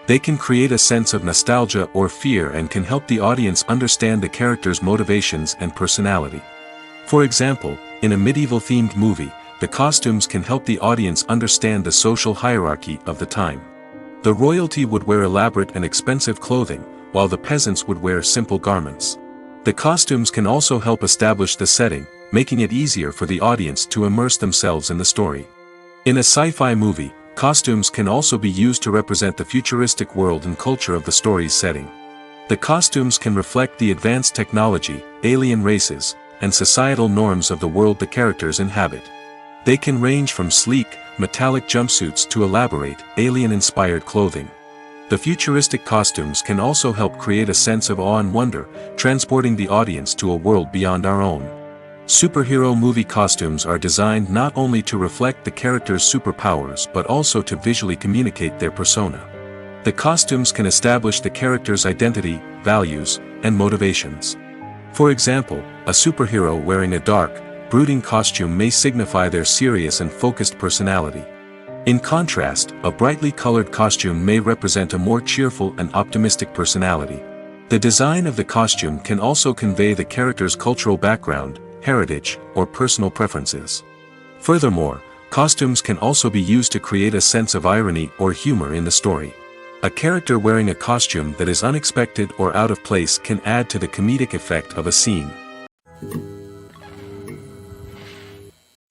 They can create a sense of nostalgia or fear and can help the audience understand the character's motivations and personality. For example, in a medieval-themed movie, the costumes can help the audience understand the social hierarchy of the time. The royalty would wear elaborate and expensive clothing, while the peasants would wear simple garments. The costumes can also help establish the setting, making it easier for the audience to immerse themselves in the story. In a sci-fi movie, costumes can also be used to represent the futuristic world and culture of the story's setting. The costumes can reflect the advanced technology, alien races, and societal norms of the world the characters inhabit. They can range from sleek, metallic jumpsuits to elaborate, alien-inspired clothing. The futuristic costumes can also help create a sense of awe and wonder, transporting the audience to a world beyond our own. Superhero movie costumes are designed not only to reflect the character's superpowers but also to visually communicate their persona. The costumes can establish the character's identity, values, and motivations. For example, a superhero wearing a dark, brooding costume may signify their serious and focused personality. In contrast, a brightly colored costume may represent a more cheerful and optimistic personality. The design of the costume can also convey the character's cultural background, heritage, or personal preferences. Furthermore, costumes can also be used to create a sense of irony or humor in the story. A character wearing a costume that is unexpected or out of place can add to the comedic effect of a scene.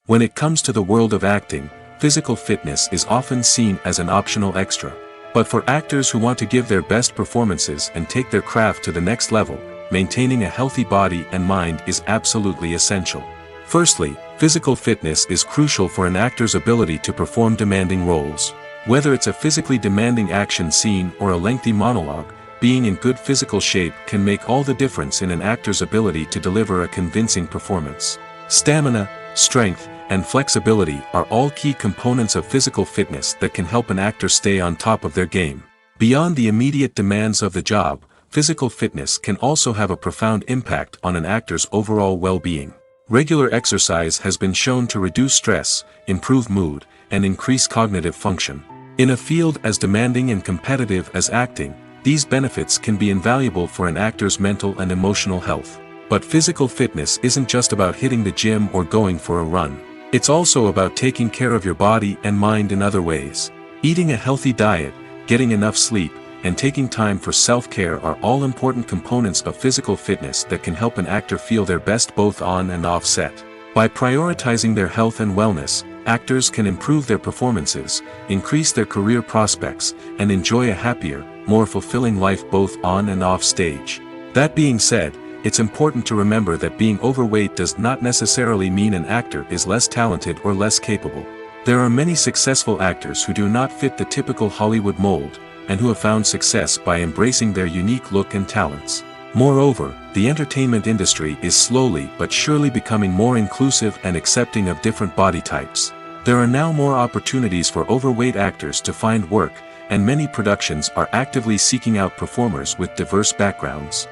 When it comes to the world of acting, physical fitness is often seen as an optional extra. But for actors who want to give their best performances and take their craft to the next level, maintaining a healthy body and mind is absolutely essential. Firstly, physical fitness is crucial for an actor's ability to perform demanding roles. Whether it's a physically demanding action scene or a lengthy monologue, being in good physical shape can make all the difference in an actor's ability to deliver a convincing performance. Stamina, strength, and flexibility are all key components of physical fitness that can help an actor stay on top of their game. Beyond the immediate demands of the job, physical fitness can also have a profound impact on an actor's overall well-being. Regular exercise has been shown to reduce stress, improve mood, and increase cognitive function. In a field as demanding and competitive as acting, these benefits can be invaluable for an actor's mental and emotional health. But physical fitness isn't just about hitting the gym or going for a run. It's also about taking care of your body and mind in other ways. Eating a healthy diet, getting enough sleep, and taking time for self-care are all important components of physical fitness that can help an actor feel their best both on and off set. By prioritizing their health and wellness, actors can improve their performances, increase their career prospects, and enjoy a happier, more fulfilling life both on and off stage. That being said, it's important to remember that being overweight does not necessarily mean an actor is less talented or less capable. There are many successful actors who do not fit the typical Hollywood mold, and who have found success by embracing their unique look and talents. Moreover, the entertainment industry is slowly but surely becoming more inclusive and accepting of different body types. There are now more opportunities for overweight actors to find work, and many productions are actively seeking out performers with diverse backgrounds.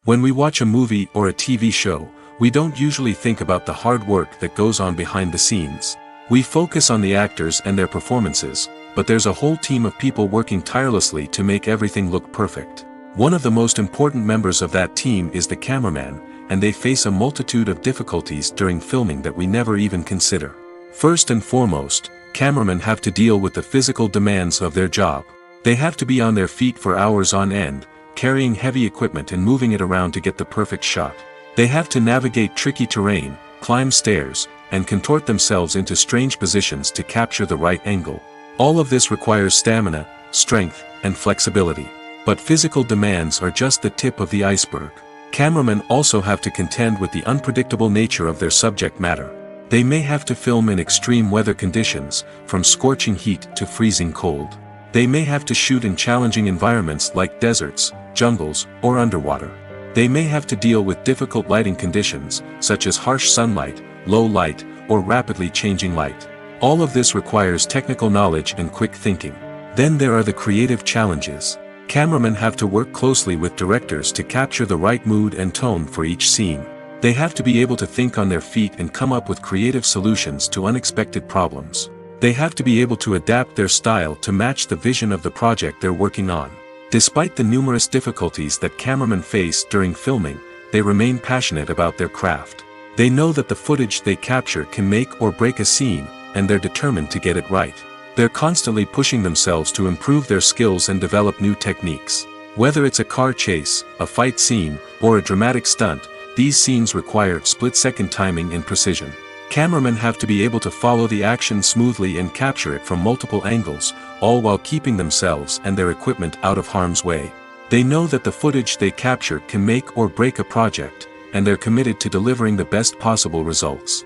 When we watch a movie or a TV show, we don't usually think about the hard work that goes on behind the scenes. We focus on the actors and their performances, but there's a whole team of people working tirelessly to make everything look perfect. One of the most important members of that team is the cameraman, and they face a multitude of difficulties during filming that we never even consider. First and foremost, cameramen have to deal with the physical demands of their job. They have to be on their feet for hours on end, carrying heavy equipment and moving it around to get the perfect shot. They have to navigate tricky terrain, climb stairs, and contort themselves into strange positions to capture the right angle. All of this requires stamina, strength, and flexibility. But physical demands are just the tip of the iceberg. Cameramen also have to contend with the unpredictable nature of their subject matter. They may have to film in extreme weather conditions, from scorching heat to freezing cold. They may have to shoot in challenging environments like deserts, jungles, or underwater. They may have to deal with difficult lighting conditions, such as harsh sunlight, low light, or rapidly changing light. All of this requires technical knowledge and quick thinking. Then there are the creative challenges. Cameramen have to work closely with directors to capture the right mood and tone for each scene. They have to be able to think on their feet and come up with creative solutions to unexpected problems. They have to be able to adapt their style to match the vision of the project they're working on. Despite the numerous difficulties that cameramen face during filming, they remain passionate about their craft. They know that the footage they capture can make or break a scene, and they're determined to get it right. They're constantly pushing themselves to improve their skills and develop new techniques. Whether it's a car chase, a fight scene, or a dramatic stunt, these scenes require split-second timing and precision. Cameramen have to be able to follow the action smoothly and capture it from multiple angles, all while keeping themselves and their equipment out of harm's way. They know that the footage they capture can make or break a project, and they're committed to delivering the best possible results.